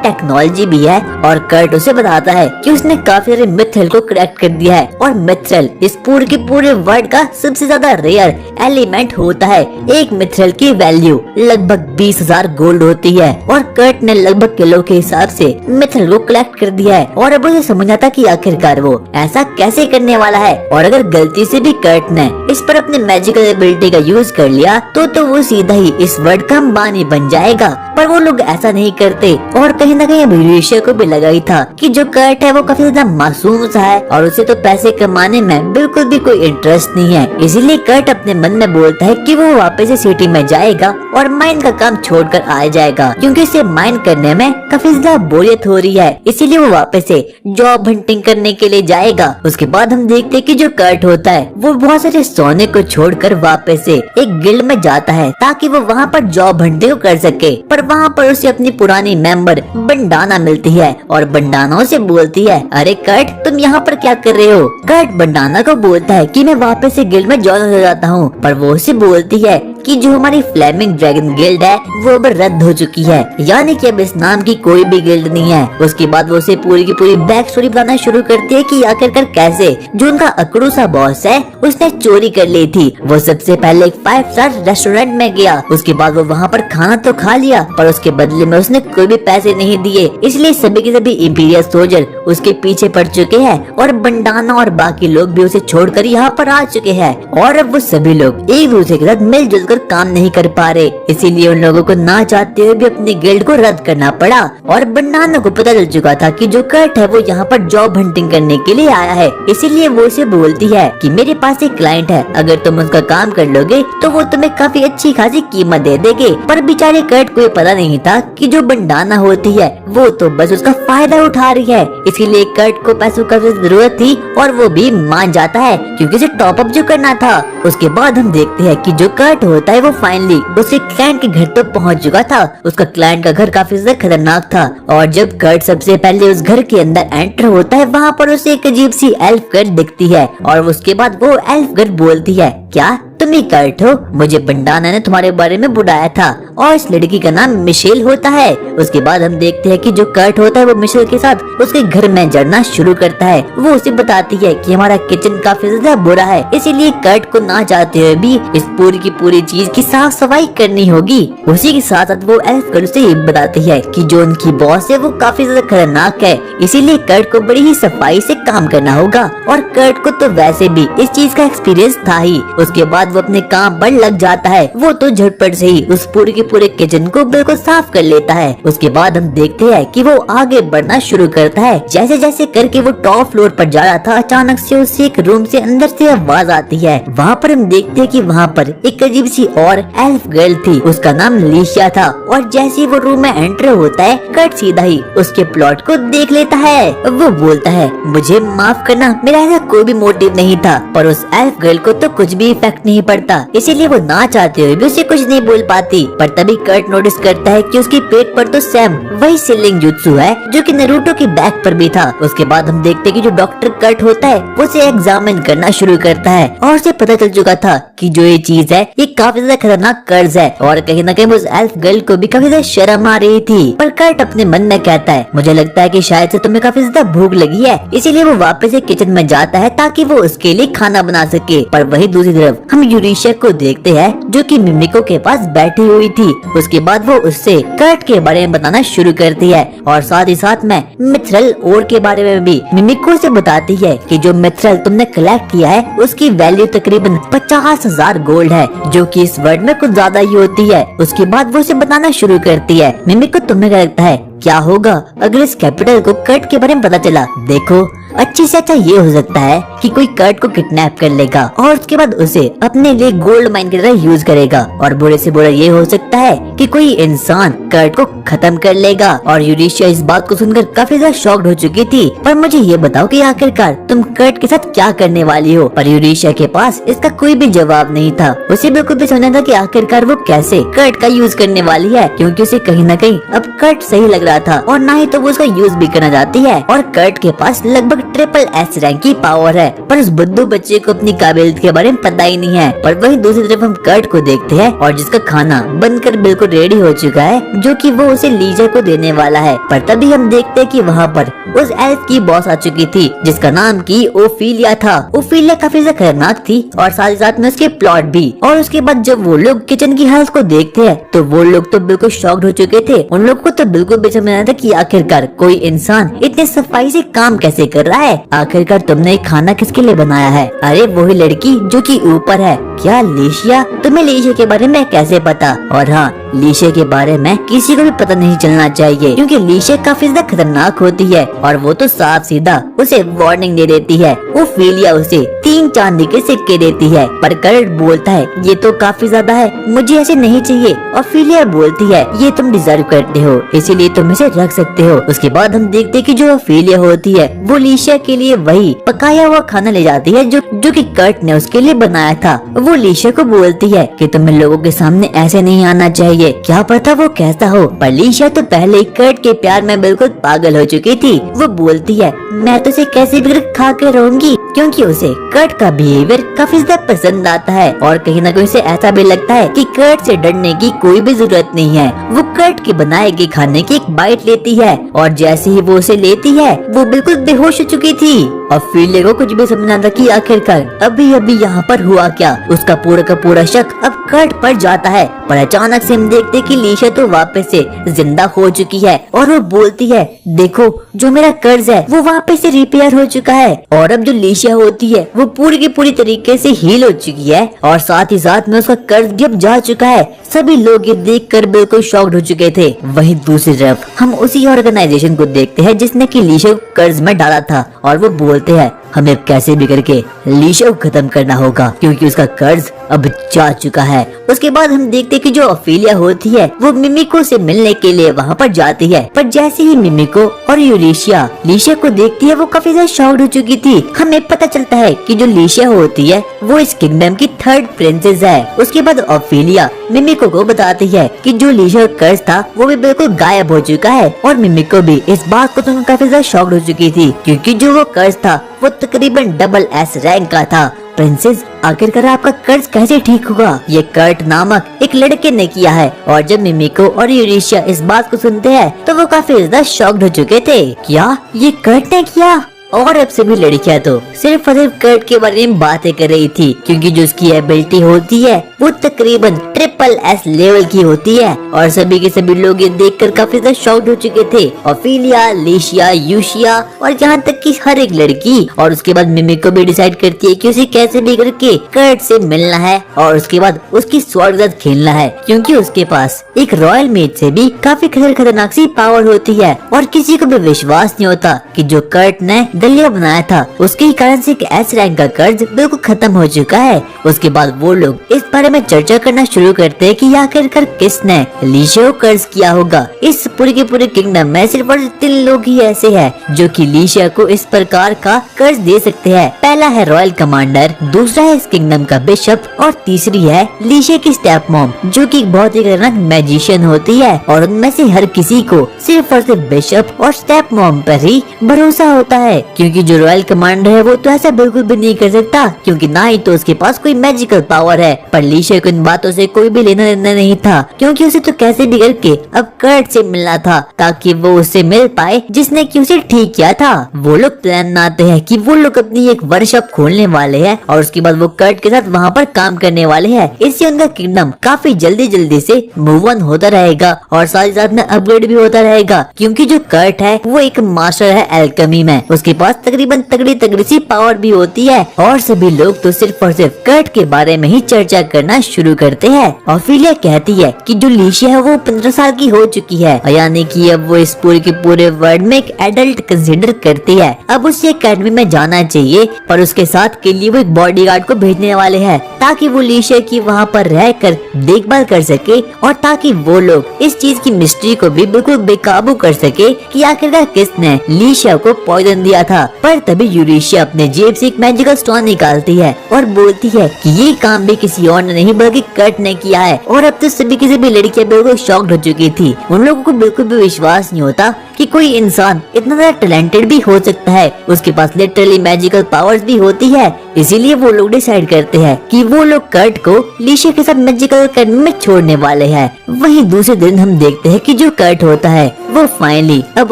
[SPEAKER 1] टेक्नोलॉजी भी है और कर्ट उसे बताता है कि उसने काफी सारे मिथरल को क्रैक कर दिया है और मिथरल इस पूरे के पूरे वर्ल्ड का सबसे ज्यादा रेयर एलिमेंट होता है। एक मिथरल की वैल्यू लगभग 20,000 गोल्ड होती है और कर्ट ने लगभग किलो के हिसाब से मिथरल को कलेक्ट कर दिया है और अब उसे समझ आता कि आखिरकार वो ऐसा कैसे करने वाला है। और अगर गलती से भी कर्ट ने इस पर अपने मैजिकल एबिलिटी का यूज कर लिया तो वो सीधा ही इस वर्ल्ड का अंबानी बन जाएगा, पर वो लोग ऐसा नहीं करते और कहीं न कहीं यूरेशिया को भी लगा ही था कि जो कर्ट है वो काफी ज्यादा मासूम सा है और उसे तो पैसे कमाने में बिल्कुल भी कोई इंटरेस्ट नहीं है। इसीलिए कर्ट अपने मन में बोलता है कि वो वापस से सिटी में जाएगा और माइन का काम छोड़कर आ जाएगा, क्योंकि इसे माइन करने में काफी ज्यादा बोरियत हो रही है। इसीलिए वो वापस से जॉब हंटिंग करने के लिए जाएगा। उसके बाद हम देखते हैं कि जो कर्ट होता है वो बहुत सारे सोने को छोड़कर वापस से एक गिल्ड में जाता है ताकि वो वहाँ पर जॉब हंटिंग कर सके। पर वहाँ पर उसे अपनी पुरानी मेंबर बंडाना मिलती है और बंडाना उसे बोलती है, अरे कर्ट तुम यहाँ पर क्या कर रहे हो। कर्ट बंडाना को बोलता है कि मैं वापस से गिल्ड में ज्वाइन हो जाता हूँ, पर वो उसे बोलती है कि जो हमारी फ्लेमिंग ड्रैगन गिल्ड है वो अब रद्द हो चुकी है, यानी कि अब इस नाम की कोई भी गिल्ड नहीं है। उसके बाद वो उसे पूरी की पूरी बैक स्टोरी बताना शुरू करती है कि आखिरकार कैसे जो उनका अकड़ू सा बॉस है उसने चोरी कर ली थी। वो सबसे पहले एक 5 स्टार रेस्टोरेंट में गया, उसके बाद वो वहाँ पर खाना तो खा लिया पर उसके बदले में उसने कोई भी पैसे नहीं दिए, इसलिए सभी के सभी इंपीरियल सोल्जर उसके पीछे पड़ चुके हैं और बंडाना और बाकी लोग भी उसे छोड़कर यहाँ पर आ चुके हैं और अब वो सभी लोग एक दूसरे के साथ मिलजुल काम नहीं कर पा रहे। इसीलिए उन लोगों को ना चाहते हुए भी अपनी गिल्ड को रद्द करना पड़ा और बंडाना को पता चल चुका था कि जो कर्ट है वो यहाँ पर जॉब हंटिंग करने के लिए आया है। इसीलिए वो उसे बोलती है कि मेरे पास एक क्लाइंट है, अगर तुम उसका काम कर लोगे तो वो तुम्हें काफी अच्छी खासी कीमत दे देंगे। पर बेचारे कर्ट को ये पता नहीं था कि जो बंडाना होती है वो तो बस उसका फायदा उठा रही है। इसीलिए कर्ट को पैसों का जरूरत थी और वो भी मान जाता है क्योंकि उसे टॉप अप जो करना था। उसके बाद हम देखते हैं कि जो कर्ट होता है वो फाइनली उसके क्लाइंट के घर पर पहुंच चुका था। उसका क्लाइंट का घर काफी ज्यादा खतरनाक था और जब कर्ट सबसे पहले उस घर के अंदर एंटर होता है वहाँ पर उसे एक अजीब सी एल्फ गर्ल दिखती है और उसके बाद वो एल्फ गर्ल बोलती है, क्या तुम ही कर्ट हो? मुझे बंडाना ने तुम्हारे बारे में बुलाया था और इस लड़की का नाम मिशेल होता है। उसके बाद हम देखते हैं कि जो कर्ट होता है वो मिशेल के साथ उसके घर में जड़ना शुरू करता है। वो उसे बताती है कि हमारा किचन काफी ज्यादा बुरा है, इसीलिए कर्ट को ना चाहते हुए भी इस पूरी की पूरी चीज की साफ सफाई करनी होगी। उसी के साथ साथ वो एल्फ गर्ल से ये बताती है कि जो उनकी बॉस है वो काफी ज्यादा खतरनाक है, इसीलिए कर्ट को बड़ी ही सफाई से काम करना होगा। और कर्ट को तो वैसे भी इस चीज का एक्सपीरियंस था ही। उसके बाद वो अपने काम पर लग जाता है। वो तो झटपट से ही उस पूरे के पूरे किचन को बिल्कुल साफ कर लेता है। उसके बाद हम देखते हैं कि वो आगे बढ़ना शुरू करता है। जैसे जैसे करके वो टॉप फ्लोर पर जा रहा था, अचानक से उसे एक रूम से अंदर से आवाज आती है। वहाँ पर हम देखते हैं कि वहाँ पर एक अजीब सी और एल्फ गर्ल थी, उसका नाम लीशिया था। और जैसे ही वो रूम में एंटर होता है कर्ट सीधा ही उसके प्लॉट को देख लेता है। वो बोलता है, मुझे माफ करना, मेरा ऐसा कोई भी मोटिव नहीं था। पर उस एल्फ गर्ल को तो कुछ भी इफेक्ट नहीं नहीं पड़ता, इसीलिए वो ना चाहते हुए भी उसे कुछ नहीं बोल पाती। पर तभी कर्ट नोटिस करता है कि उसकी पेट पर तो सैम वही सीलिंग जुत्सु है जो कि नारुतो के बैग पर भी था। उसके बाद हम देखते हैं कि जो डॉक्टर कर्ट होता है वो उसे एग्जामिन करना शुरू करता है और उसे पता चल चुका था कि जो ये चीज है ये काफी ज्यादा खतरनाक कर्ज है और कहीं न कहीं उस एल्फ गर्ल को भी काफी ज्यादा शर्म आ रही थी। पर कर्ट अपने मन में कहता है, मुझे लगता है कि शायद से तुम्हें काफी ज्यादा भूख लगी है, इसीलिए वो वापस से किचन में जाता है ताकि वो उसके लिए खाना बना सके। पर वही दूसरी तरफ हम यूरिशिया को देखते हैं जो कि मिमिको के पास बैठी हुई थी। उसके बाद वो उससे कर्ट के बारे में बताना शुरू करती है और साथ ही साथ में मिथरल ओर के बारे में भी मिमिको से बताती है कि जो मिथरल तुमने कलेक्ट किया है उसकी वैल्यू तकरीबन 50,000 गोल्ड है, जो कि इस वर्ल्ड में कुछ ज्यादा ही होती है। उसके बाद वो उसे बताना शुरू करती है, मिमिको तुम्हें क्या लगता है क्या होगा अगर इस कैपिटल को कर्ट के बारे में पता चला? देखो अच्छी से अच्छा ये हो सकता है कि कोई कर्ट को किडनैप कर लेगा और उसके बाद उसे अपने लिए गोल्ड माइन की तरह यूज करेगा, और बुरे से बुरा ये हो सकता है कि कोई इंसान कर्ट को खत्म कर लेगा। और यूरिशिया इस बात को सुनकर काफी ज्यादा शॉक्ड हो चुकी थी। पर मुझे ये बताओ कि आखिरकार तुम कर्ट के साथ क्या करने वाली हो? पर यूरिशिया के पास इसका कोई भी जवाब नहीं था। उसे बिल्कुल भी समझना था कि आखिरकार वो कैसे कर्ट का यूज करने वाली है, क्योंकि उसे कहीं न कहीं अब कर्ट सही लग रहा था और ना ही तो वो उसका यूज भी करना चाहती है। और कर्ट के पास लगभग ट्रिपल एस रैंक की पावर है, पर उस बुद्धू बच्चे को अपनी काबिलियत के बारे में पता ही नहीं है। पर वहीं दूसरी तरफ हम कर्ट को देखते हैं और जिसका खाना बनकर बिल्कुल रेडी हो चुका है जो कि वो उसे लीजा को देने वाला है। पर तभी हम देखते हैं कि वहाँ पर उस एल्फ की बॉस आ चुकी थी जिसका नाम की ओफिलिया था। ओफिलिया काफी ज्यादा खतरनाक थी और साथ ही साथ में उसके प्लॉट भी। और उसके बाद जब वो लोग किचन की हालत को देखते हैं तो वो लोग तो बिल्कुल शॉक्ड हो चुके थे। उन लोग को तो बिल्कुल भी समझ नहीं आया था कि आखिरकार कोई इंसान इतने सफाई से काम कैसे कर रहा है। आखिरकार तुमने खाना किसके लिए बनाया है? अरे वही लड़की जो कि ऊपर है। क्या लीशिया? तुम्हें लीशिया के बारे में कैसे पता? और हाँ, लीशिया के बारे में किसी को भी पता नहीं चलना चाहिए क्योंकि लीशिया काफी ज्यादा खतरनाक होती है और वो तो साफ सीधा उसे वार्निंग दे देती है। ओफिलिया उसे 3 चांदी के सिक्के देती है पर कर्ट बोलता है ये तो काफी ज्यादा है, मुझे ऐसे नहीं चाहिए। ओफिलिया बोलती है ये तुम डिजर्व करते हो इसीलिए तुम इसे रख सकते हो। उसके बाद हम देखते हैं कि जो ओफिलिया होती है वो लीशिया के लिए वही पकाया हुआ खाना ले जाती है जो कि कर्ट ने उसके लिए बनाया था। वो लीशिया को बोलती है कि तुम्हें लोगों के सामने ऐसे नहीं आना चाहिए, क्या पता वो कैसा हो। पर लीशिया तो पहले ही कर्ट के प्यार में बिल्कुल पागल हो चुकी थी। वो बोलती है मैं तो इसे कैसे भी खा के रहूंगी, क्योंकि उसे कर्ट का बिहेवियर काफी ज्यादा पसंद आता है और कहीं ना कहीं उसे ऐसा भी लगता है कि कर्ट से डरने की कोई भी जरूरत नहीं है। वो कर्ट के बनाए गए खाने की एक बाइट लेती है और जैसे ही वो उसे लेती है वो बिल्कुल बेहोश हो चुकी थी। और फिलिया को कुछ भी समझना था कि आखिरकार अभी अभी यहाँ पर हुआ क्या। उसका पूरा का पूरा शक अब कर्ट पर जाता है। पर अचानक से हम देखते कि लीशिया तो वापस से जिंदा हो चुकी है और वो बोलती है देखो जो मेरा कर्ज है वो वापस से रिपेयर हो चुका है। और अब जो लीशिया होती है वो पूरी की पूरी तरीके से हील हो चुकी है और साथ ही साथ में उसका कर्ज भी अब जा चुका है। सभी लोग ये देखकर बिल्कुल शॉक्ड हो चुके थे। वहीं दूसरी तरफ हम उसी ऑर्गेनाइजेशन को देखते हैं जिसने कि लीशिया को कर्ज में डाला था और वो बोलते हैं हमें कैसे भी करके लीशिया को खत्म करना होगा क्योंकि उसका कर्ज अब जा चुका है। उसके बाद हम देखते कि जो ओफिलिया होती है वो मिमिको से मिलने के लिए वहाँ पर जाती है। पर जैसे ही मिमिको और यूरिशिया लीशिया को देखती है वो काफी ज्यादा शॉक्ड हो चुकी थी। हमें पता चलता है कि जो लीशिया होती है वो इस किंगडम की 3rd प्रिंसेस है। उसके बाद ओफिलिया मिमिको को बताती है कि जो लीशिया का कर्ज था वो भी बिल्कुल गायब हो चुका है और मिमिको भी इस बात को सुनकर काफी ज्यादा शॉक्ड हो चुकी थी क्योंकि जो वो कर्ज था वो तकरीबन डबल एस रैंक का था। प्रिंसेस आखिरकार आपका कर्ज कैसे ठीक होगा? ये कर्ट नामक एक लड़के ने किया है। और जब मिमिको और यूरिशिया इस बात को सुनते हैं तो वो काफी ज्यादा शॉक्ड हो चुके थे। क्या ये कर्ट ने किया? और अब सभी लड़कियां तो सिर्फ और सिर्फ कर्ट के बारे में बातें कर रही थी क्योंकि जो उसकी एबिलिटी होती है वो तकरीबन ट्रिपल एस लेवल की होती है और सभी के सभी लोग ये देखकर काफी ज्यादा शॉक्ड हो चुके थे। ओफिलिया, लीशिया, यूशिया और यहाँ तक कि हर एक लड़की। और उसके बाद मिमिको भी डिसाइड करती है कि उसे कैसे भी करके कर्ट से मिलना है और उसके बाद उसकी स्वॉर्ड के साथ खेलना है क्योंकि उसके पास एक रॉयल मेट से भी काफी खतरनाक सी पावर होती है। और किसी को भी विश्वास नहीं होता कि जो कर्ट ने दलिया बनाया था उसके ही कारण से एक एस रैंक का कर्ज बिल्कुल खत्म हो चुका है। उसके बाद वो लोग इस बारे में चर्चा करना शुरू शुरू करते हैं कि आखिरकार किसने लीशिया को कर्ज किया होगा। इस पूरे के पूरे किंगडम में सिर्फ और सिर्फ 3 लोग ही ऐसे हैं जो कि लीशिया को इस प्रकार का कर्ज दे सकते हैं। पहला है रॉयल कमांडर, दूसरा है इस किंगडम का बिशप और तीसरी है लीशिया की स्टेप मॉम जो कि बहुत ही खतरनाक मैजिशियन होती है। और उनमें से हर किसी को सिर्फ और सिर्फ बिशप और स्टेप मॉम पर ही भरोसा होता है, क्योंकि जो रॉयल कमांडर है वो तो ऐसा बिल्कुल भी नहीं कर सकता, क्योंकि ना ही तो उसके पास कोई मैजिकल पावर है। पर लीशिया को इन बातों से कोई भी लेना देना नहीं था, क्योंकि उसे तो कैसे भी करके अब कर्ट से मिलना था ताकि वो उससे मिल पाए जिसने कि उसे ठीक किया था। वो लोग प्लान बनाते हैं कि वो लोग अपनी एक वर्कशॉप खोलने वाले हैं और उसके बाद वो कर्ट के साथ वहाँ पर काम करने वाले हैं। इससे उनका किंगडम काफी जल्दी से मूव ऑन होता रहेगा और साथ ही साथ में अपग्रेड भी होता रहेगा, क्योंकि जो कर्ट है वो एक मास्टर है एल्केमी में। उसके पास तकरीबन तगड़ी सी पावर भी होती है और सभी लोग तो सिर्फ और सिर्फ कर्ट के बारे में ही चर्चा करना शुरू करते हैं। ऑफिलिया कहती है कि जो लीशिया है वो 15 साल की हो चुकी है, यानी कि अब वो इस पूरे के पूरे वर्ल्ड में एक एडल्ट कंसीडर करती है। अब उसे एकेडमी में जाना चाहिए, पर उसके साथ के लिए वो एक बॉडीगार्ड को भेजने वाले हैं ताकि वो लीशिया की वहाँ पर रहकर देखभाल कर सके और ताकि वो लोग इस चीज की मिस्ट्री को भी बिल्कुल बेकाबू कर सके कि आखिरकार किसने लीशिया को पॉइजन दिया था। पर तभी यूरेशिया अपने जेब से एक मैजिकल स्टोन निकालती है और बोलती है कि ये काम भी किसी और ने नहीं बल्कि कर्ट ने किया है। और अब तो सभी किसी भी लड़कियां बिल्कुल शॉक्ड हो चुकी थी। उन लोगों को बिल्कुल भी विश्वास नहीं होता कि कोई इंसान इतना ज्यादा टैलेंटेड भी हो सकता है, उसके पास लिटरली मैजिकल पावर्स भी होती है। इसीलिए वो लोग डिसाइड करते हैं कि वो लोग कर्ट को लीशिया के साथ मैजिकल एकेडमी में छोड़ने वाले हैं। वहीं दूसरे दिन हम देखते हैं कि जो कर्ट होता है वो फाइनली अब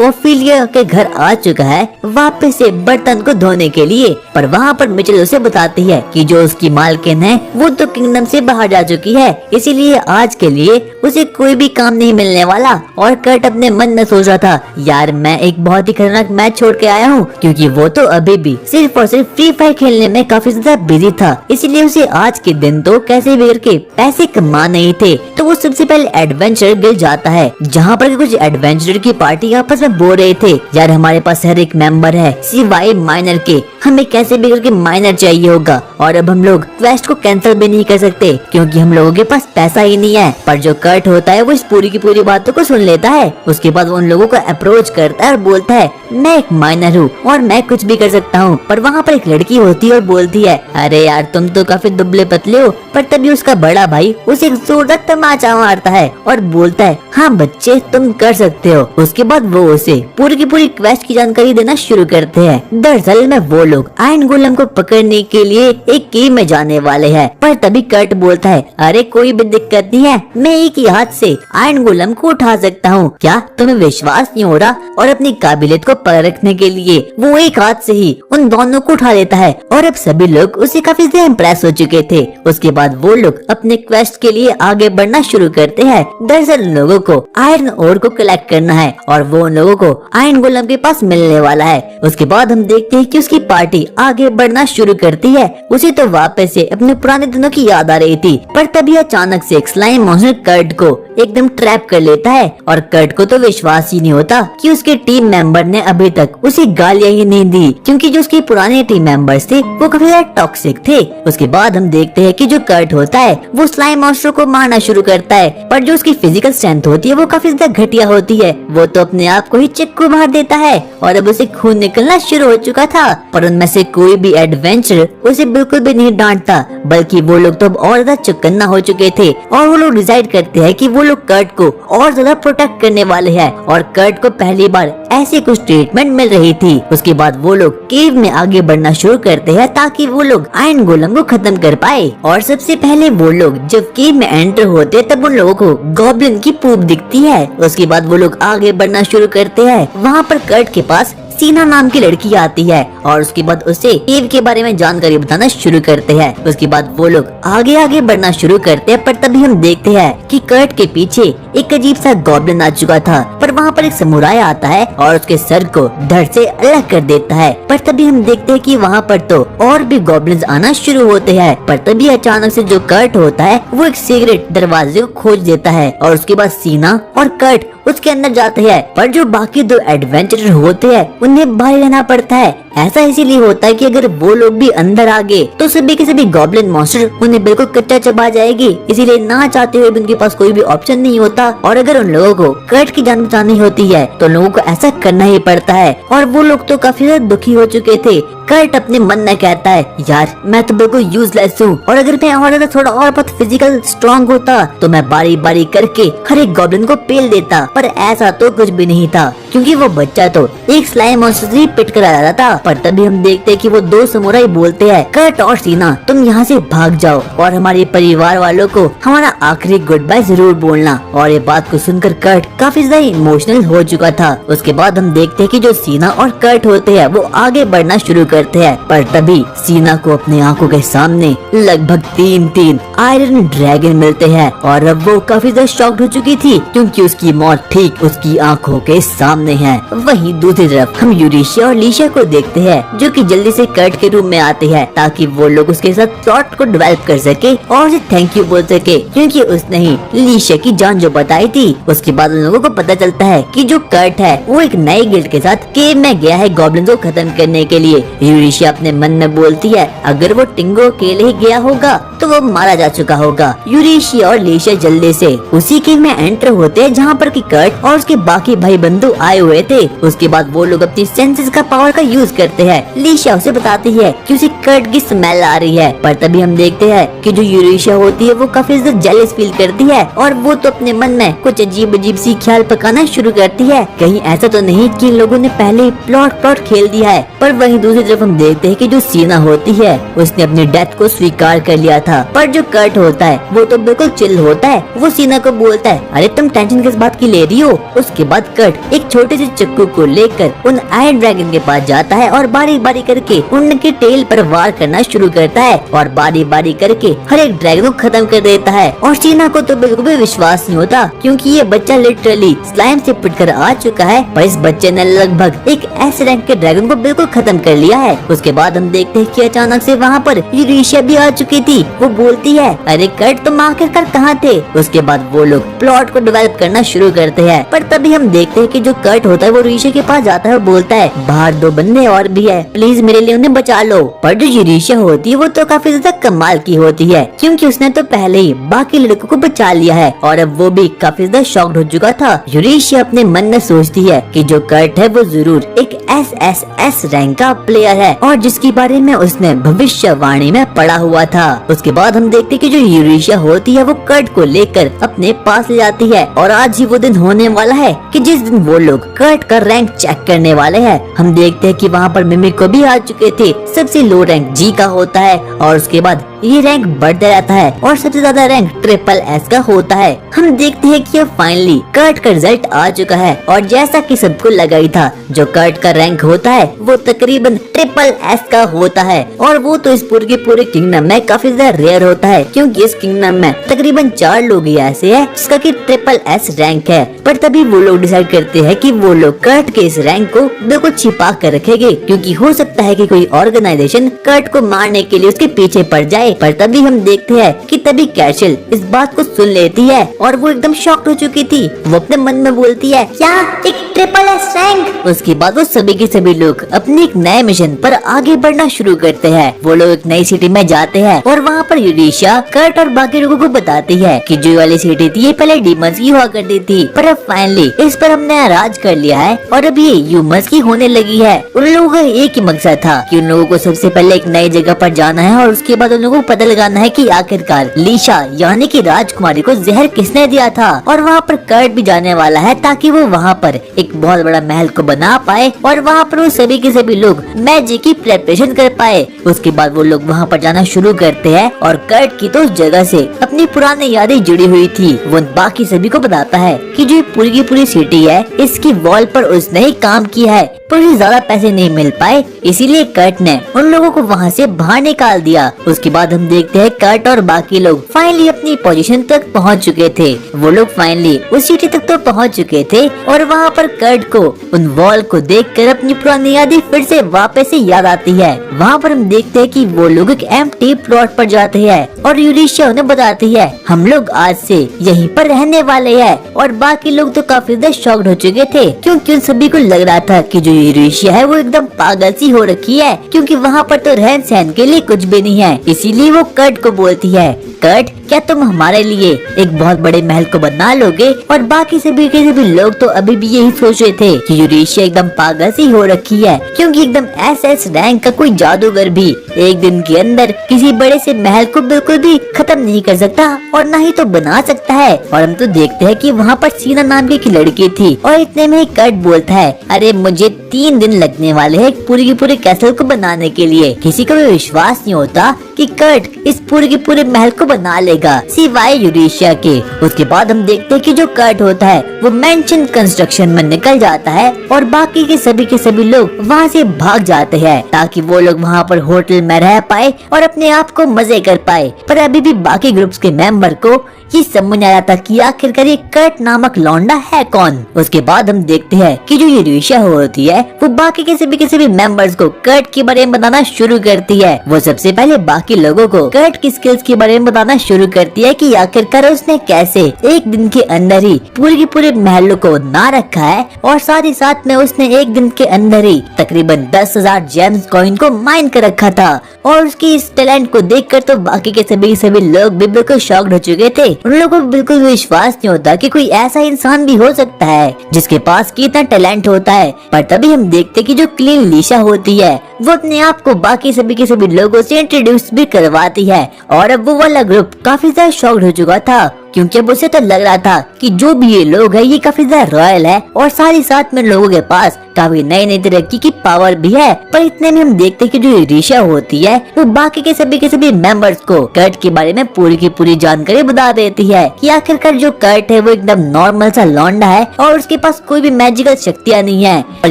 [SPEAKER 1] ऑफिलिया के घर आ चुका है वापस से बर्तन को धोने के लिए। पर वहाँ पर मिचेल उसे बताती है कि जो उसकी मालकिन है वो तो किंगडम से बाहर जा चुकी है, इसीलिए आज के लिए उसे कोई भी काम नहीं मिलने वाला। और कर्ट अपने मन में सोच रहा था, यार मैं एक बहुत ही खतरनाक मैच छोड़ के आया हूँ, क्योंकि वो तो अभी भी सिर्फ और सिर्फ फ्री फायर खेलने में काफी ज्यादा बिजी था, इसीलिए उसे आज के दिन तो कैसे भी करके पैसे कमा नहीं थे। तो वो सबसे पहले एडवेंचर गिल्ड जाता है, जहाँ पर कुछ एडवेंचर की पार्टी आपस में बोल रहे थे, यार हमारे पास हर एक मेंबर है सिवाय माइनर के, हमें कैसे भी करके माइनर चाहिए होगा और अब हम लोग क्वेस्ट को कैंसिल भी नहीं कर सकते क्योंकि हम लोगों के पास पैसा ही नहीं है। पर जो कर्ट होता है वो इस पूरी की पूरी बातों को सुन लेता है। उसके बाद वो उन लोगों को अप्रोच करता है और बोलता है, मैं एक माइनर हूँ और मैं कुछ भी कर सकता हूँ। पर वहाँ पर एक लड़की होती है और बोलती है, अरे यार तुम तो काफी दुबले पतले हो। पर तभी उसका बड़ा भाई उसे एक जोरदार तमाचा मारता है और बोलता है, हाँ बच्चे तुम कर सकते हो। उसके बाद वो उसे पूरी की पूरी क्वेस्ट की जानकारी देना शुरू करते हैं। दरअसल में वो लोग आयरन गोलम को पकड़ने के लिए एक केव में जाने वाले हैं। पर तभी कर्ट बोलता है, अरे कोई भी दिक्कत नहीं है, मैं एक ही हाथ से आयरन गोलम को उठा सकता हूँ, क्या तुम्हें विश्वास नहीं हो रहा? और अपनी काबिलियत को परखने के लिए वो एक हाथ से ही उन दोनों को उठा लेता है और अब सभी लोग उसे काफी ज्यादा इम्प्रेस हो चुके थे। उसके बाद वो लोग अपने क्वेस्ट के लिए आगे बढ़ना शुरू करते हैं। दरअसल लोगों को आयरन ओर को कलेक्ट करना है और वो उन लोगों को आयरन गोलम के पास मिलने वाला है। उसके बाद हम देखते हैं कि उसकी पार्टी आगे बढ़ना शुरू करती है। उसे तो वापस से अपने पुराने दिनों की याद आ रही थी, पर तभी अचानक से एक स्लाइम मॉन्स्टर कर्ट को एकदम ट्रैप कर लेता है और कर्ट को तो विश्वास ही नहीं होता कि उसके टीम मेंबर ने अभी तक उसे गालियां ही नहीं दी, क्योंकि जो उसके पुराने टीम मेंबर्स थे वो काफी ज्यादा टॉक्सिक थे। उसके बाद हम देखते हैं कि जो कर्ट होता है वो स्लाइम मॉन्स्टर को मारना शुरू करता है, पर जो उसकी फिजिकल स्ट्रेंथ होती है वो काफी ज्यादा घटिया होती है। वो तो अपने आप को ही चक्कू मार देता है और अब उसे खून निकलना शुरू हो चुका था। पर उनमें से कोई भी एडवेंचर उसे बिल्कुल भी नहीं डांटता, बल्कि वो लोग तो अब और ज्यादा चौकन्ना हो चुके थे और वो लोग डिसाइड करते हैं कि वो लोग कर्ट को और ज्यादा प्रोटेक्ट करने वाले हैं। और कर्ट को पहली बार ऐसी कुछ ट्रीटमेंट मिल रही थी। उसके बाद वो लोग केव में आगे बढ़ना शुरू करते हैं ताकि वो लोग आयरन गोलम को खत्म कर पाए। और सबसे पहले वो लोग जब केव में एंटर होते तब उन लोगों को गॉब्लिन की पूप दिखती है। उसके बाद वो लोग आगे बढ़ना शुरू करते हैं। वहाँ पर कर्ट के पास सीना नाम की लड़की आती है और उसके बाद उसे केव के बारे में जानकारी बताना शुरू करते हैं। उसके बाद वो लोग आगे बढ़ना शुरू करते हैं, पर तभी हम देखते हैं कि कर्ट के पीछे एक अजीब सा गॉब्लिन आ चुका था। पर वहाँ पर एक समुराय आता है और उसके सर को धड़ से अलग कर देता है। पर तभी हम देखते हैं कि वहाँ पर तो और भी गॉब्लिन्स आना शुरू होते हैं। पर तभी अचानक से जो कर्ट होता है वो एक सीक्रेट दरवाजे को खोज देता है और उसके बाद सीना और कर्ट उसके अंदर जाते हैं। पर जो बाकी दो एडवेंचरर होते हैं उन्हें बाहर रहना पड़ता है, ऐसा इसीलिए होता है कि अगर वो लोग भी अंदर आ गए तो सभी के सभी गॉब्लिन मॉन्स्टर उन्हें बिल्कुल कच्चा चबा जाएगी। इसीलिए ना चाहते हुए भी उनके पास कोई भी ऑप्शन नहीं होता, और अगर उन लोगों को कर्ट की जान बचानी होती है तो लोगों को ऐसा करना ही पड़ता है। और वो लोग तो काफी ज्यादा दुखी हो चुके थे। कर्ट अपने मन में कहता है, यार मैं तो बिल्कुल यूजलेस हूँ, और अगर मैं और ज्यादा थोड़ा और बहुत फिजिकल स्ट्रांग होता तो मैं बारी बारी करके हर एक गॉब्लिन को पेल देता। पर ऐसा तो कुछ भी नहीं था, क्योंकि वो बच्चा तो एक स्लाइम मॉन्स्टर से पिट कर आ रहा था। पर तभी हम देखते हैं कि वो दो समुराई बोलते हैं, कर्ट और सीना तुम यहाँ से भाग जाओ और हमारे परिवार वालों को हमारा आखिरी गुड बाय जरूर बोलना। और ये बात को सुनकर कर्ट काफी ज्यादा इमोशनल हो चुका था। उसके बाद हम देखते हैं कि जो सीना और कर्ट होते हैं वो आगे बढ़ना शुरू करते हैं। पर तभी सीना को अपने आंखों के सामने लगभग तीन आयरन ड्रैगन मिलते हैं, और अब वो काफी ज्यादा शॉक्ड हो चुकी थी क्योंकि उसकी मौत ठीक उसकी आंखों के सामने है। वहीं दूसरी तरफ हम यूरेशिया और लीशा को देखते हैं जो कि जल्दी से कर्ट के रूम में आते हैं ताकि वो लोग उसके साथ प्लॉट को डेवलप कर सके और उसे थैंक यू बोल सके, क्योंकि उसने ही लीशा की जान जो बताई थी। उसके बाद उन लोगों को पता चलता है कि जो कर्ट है वो एक नए गिल्ड के साथ केव में गया है गॉब्लिन को खत्म करने के लिए। यूरेशिया अपने मन में बोलती है, अगर वो टिंगो अकेले ही गया होगा तो वो मारा जा चुका होगा। यूरेशिया और लीशा जल्दी से उसी केव में एंटर होते हैं जहाँ पर कि कर्ट और उसके बाकी भाई बंधु आए हुए थे। उसके बाद वो लोग अपनी सेंसेस का पावर का यूज करते हैं। लीशा उसे बताती है कि उसे कर्ट की स्मेल आ रही है, पर तभी हम देखते हैं कि जो यूरेशिया होती है वो काफी ज्यादा जेलस फील करती है, और वो तो अपने मन में कुछ अजीब अजीब सी ख्याल पकाना शुरू करती है। कहीं ऐसा तो नहीं कि इन लोगों ने पहले ही प्लॉट खेल दिया है। पर वहीं दूसरी तरफ हम देखते हैं कि जो सीना होती है उसने अपनी डेथ को स्वीकार कर लिया था। पर जो कर्ट होता है वो तो बिल्कुल चिल होता है। वो सीना को बोलता है, अरे तुम टेंशन किस बात की ले रही हो। उसके बाद कर्ट एक छोटे से चक्कू को लेकर उन आयरन ड्रैगन के पास जाता है और बारी बारी करके उनके टेल पर वार करना शुरू करता है, और बारी बारी करके हर एक ड्रैगन को खत्म कर देता है। और सीना को तो बिल्कुल भी विश्वास नहीं होता क्योंकि ये बच्चा लिटरली स्लाइम से पिटकर आ चुका है, पर इस बच्चे ने लगभग एक ऐसे रैंक के ड्रैगन को बिल्कुल खत्म कर लिया है। उसके बाद हम देखते हैं कि अचानक से वहाँ पर यूरेशिया भी आ चुकी थी। वो बोलती है, अरे कर्ट तुम आखिरकार कहाँ थे। उसके बाद वो लोग प्लॉट को डेवलप करना शुरू करते हैं। पर तभी हम देखते हैं कि जो कर्ट होता है वो यूरेशिया के पास जाता है और बोलता है, बाहर दो बंदे और भी है, प्लीज मेरे लिए उन्हें बचा लो। पर जो यूरेशिया होती है वो तो काफी ज्यादा कमाल की होती है क्योंकि उसने तो पहले ही बाकी लड़कों को बचा लिया है, और अब वो भी काफी ज्यादा शॉक्ड हो चुका था। यूरेशिया अपने मन में सोचती है कि जो कर्ट है वो जरूर एक SSS रैंक का प्लेयर है और जिसके बारे में उसने भविष्यवाणी में पढ़ा हुआ था। उसके बाद हम देखते कि जो यूरेशिया होती है वो कर्ट को लेकर अपने पास ले जाती है, और आज ही वो दिन होने वाला है कि जिस दिन वो लोग कर्ट का रैंक चेक करने वाले हैं। हम देखते हैं कि वहाँ पर मिमिक को भी आ चुके थे। सबसे लो रैंक G का होता है, और उसके बाद ये रैंक बढ़ते रहता है और सबसे ज्यादा रैंक SSS का होता है। हम देखते हैं कि अब फाइनली कर्ट का रिजल्ट आ चुका है, और जैसा कि सबको लगा ही था जो कर्ट का रैंक होता है वो तकरीबन SSS का होता है, और वो तो इस पूरे किंगडम में काफी ज्यादा रेयर होता है क्योंकि इस किंगडम में तकरीबन 4 लोग ही ऐसे हैं जिसका कि SSS रैंक है। पर तभी वो लोग डिसाइड करते हैं कि वो लोग कर्ट के इस रैंक को बिल्कुल छिपा कर रखेंगे क्योंकि हो सकता है कि कोई ऑर्गेनाइजेशन कर्ट को मारने के लिए उसके पीछे पड़ जाए। पर तभी हम देखते हैं कि तभी कैशल इस बात को सुन लेती है और वो एकदम शॉक्ड हो चुकी थी। वो अपने मन में बोलती है, क्या एक SSS रैंक। उसके बाद वो सभी के सभी लोग अपने एक नए मिशन पर आगे बढ़ना शुरू करते हैं। वो लोग एक नई सिटी में जाते हैं और वहाँ पर यूरेशिया कर्ट और बाकी लोगों को बताती है कि जो वाली सिटी थी ये पहले डीमंस की हुआ करती थी, पर अब फाइनली इस पर हमने राज कर लिया है और अब ये ह्यूमंस की होने लगी है। उन लोगों का एक ही मकसद था कि उन लोगों को सबसे पहले एक नई जगह पर जाना है और उसके बाद उन लोगों को पता लगाना है कि आखिरकार लीशा यानी कि राजकुमारी को जहर किसने दिया था। और वहाँ पर कर्ट भी जाने वाला है ताकि वो वहाँ पर एक बहुत बड़ा महल को बना पाए और वहाँ पर वो सभी के सभी लोग मैजिक की प्रिपरेशन कर पाए। उसके बाद वो लोग वहाँ पर जाना शुरू करते हैं और कर्ट की तो उस जगह से अपनी पुरानी यादें जुड़ी हुई थी। वो बाकी सभी को बताता है कि जो पूरी की पूरी सिटी है इसकी वॉल पर उसने ही काम किया है, पर उसे ज्यादा पैसे नहीं मिल पाए, इसीलिए कर्ट ने उन लोगों को वहाँ से बाहर निकाल दिया। उसके बाद हम देखते हैं कर्ट और बाकी लोग फाइनली अपनी पोजीशन तक पहुँच चुके थे। वो लोग फाइनली उस सिटी तक तो पहुँच चुके थे और वहाँ पर कर्ट को उन वॉल को देखकर अपनी पुरानी यादें फिर से वापस से याद आती है। वहाँ पर हम देखते हैं कि वो लोग एक एम्प्टी प्लॉट पर जाते हैं और यूरेशिया उन्हें बताती है हम लोग आज से यहीं पर रहने वाले हैं। और बाकी लोग तो काफी ज्यादा शॉक्ड हो चुके थे, क्योंकि उन सभी को लग रहा था कि जो यूरेशिया है वो एकदम पागल सी हो रखी है, क्योंकि वहाँ पर तो रहन सहन के लिए कुछ भी नहीं है। इसीलिए वो कर्ट को बोलती है, कर्ट क्या तुम हमारे लिए एक बहुत बड़े महल को बना लोगे? और बाकी सभी के सभी लोग तो अभी भी यही सोच रहे थे कि यूरेशिया एकदम पागल सी हो रखी है, क्योंकि एकदम SS रैंक का कोई जादूगर भी एक दिन के अंदर किसी बड़े से महल को बिल्कुल भी खत्म नहीं कर सकता और न ही तो बना सकता है। और हम तो देखते हैं कि वहाँ पर सीना नाम की एक लड़की थी और इतने में ही कर्ट बोलता है, अरे मुझे 3 दिन लगने वाले हैं पूरी की पूरे कैसल को बनाने के लिए। किसी को भी विश्वास नहीं होता कि कर्ट इस पूरे के पूरे महल को बना लेगा सिवाय यूरेशिया के। उसके बाद हम देखते हैं कि जो कर्ट होता है वो मेंशन कंस्ट्रक्शन में निकल जाता है और बाकी के सभी लोग वहाँ से भाग जाते हैं ताकि वो लोग वहाँ पर होटल में रह पाए और अपने आप को मजे कर पाए। पर अभी भी बाकी ग्रुप्स के मेंबर को ये समझ नहीं आता कि आखिरकार ये कर्ट नामक लौंडा है कौन। उसके बाद हम देखते हैं कि जो यूरेशिया होती है वो बाकी के सभी मेंबर्स को कर्ट के बारे में बताना शुरू करती है। वो सबसे पहले बाकी लोगों को कर्ट की स्किल्स के बारे में बताना शुरू करती है कि आखिरकार उसने कैसे एक दिन के अंदर ही पूरे के पूरे महलों को ना रखा है और साथ ही साथ में उसने एक दिन के अंदर ही तकरीबन 10,000 जेम्स कॉइन को माइन कर रखा था। और उसकी इस टैलेंट को देखकर तो बाकी के सभी लोग भी बिल्कुल शॉक्ड हो चुके थे। उन लोगों को बिल्कुल विश्वास नहीं होता कि कोई ऐसा इंसान भी हो सकता है जिसके पास कितना टैलेंट होता है। पर तभी हम देखते कि जो क्लीन लीशा होती है वो अपने आप को बाकी के सभी लोगों से इंट्रोड्यूस भी करवाती है। और अब वो वाला ग्रुप काफी ज्यादा शॉक्ड हो चुका था, क्योंकि अब उसे तो लग रहा था कि जो भी ये लोग है ये काफी ज्यादा रॉयल है और साथ ही साथ में लोगों के पास काफी नई नई तरक्की की पावर भी है। पर इतने में हम देखते कि जो यूरेशिया होती है वो बाकी के सभी मेंबर्स को कर्ट के बारे में पूरी की पूरी जानकारी बता देती है कि आखिरकार जो कर्ट है वो एकदम नॉर्मल सा लौंडा है और उसके पास कोई भी मैजिकल शक्तियाँ नहीं है। और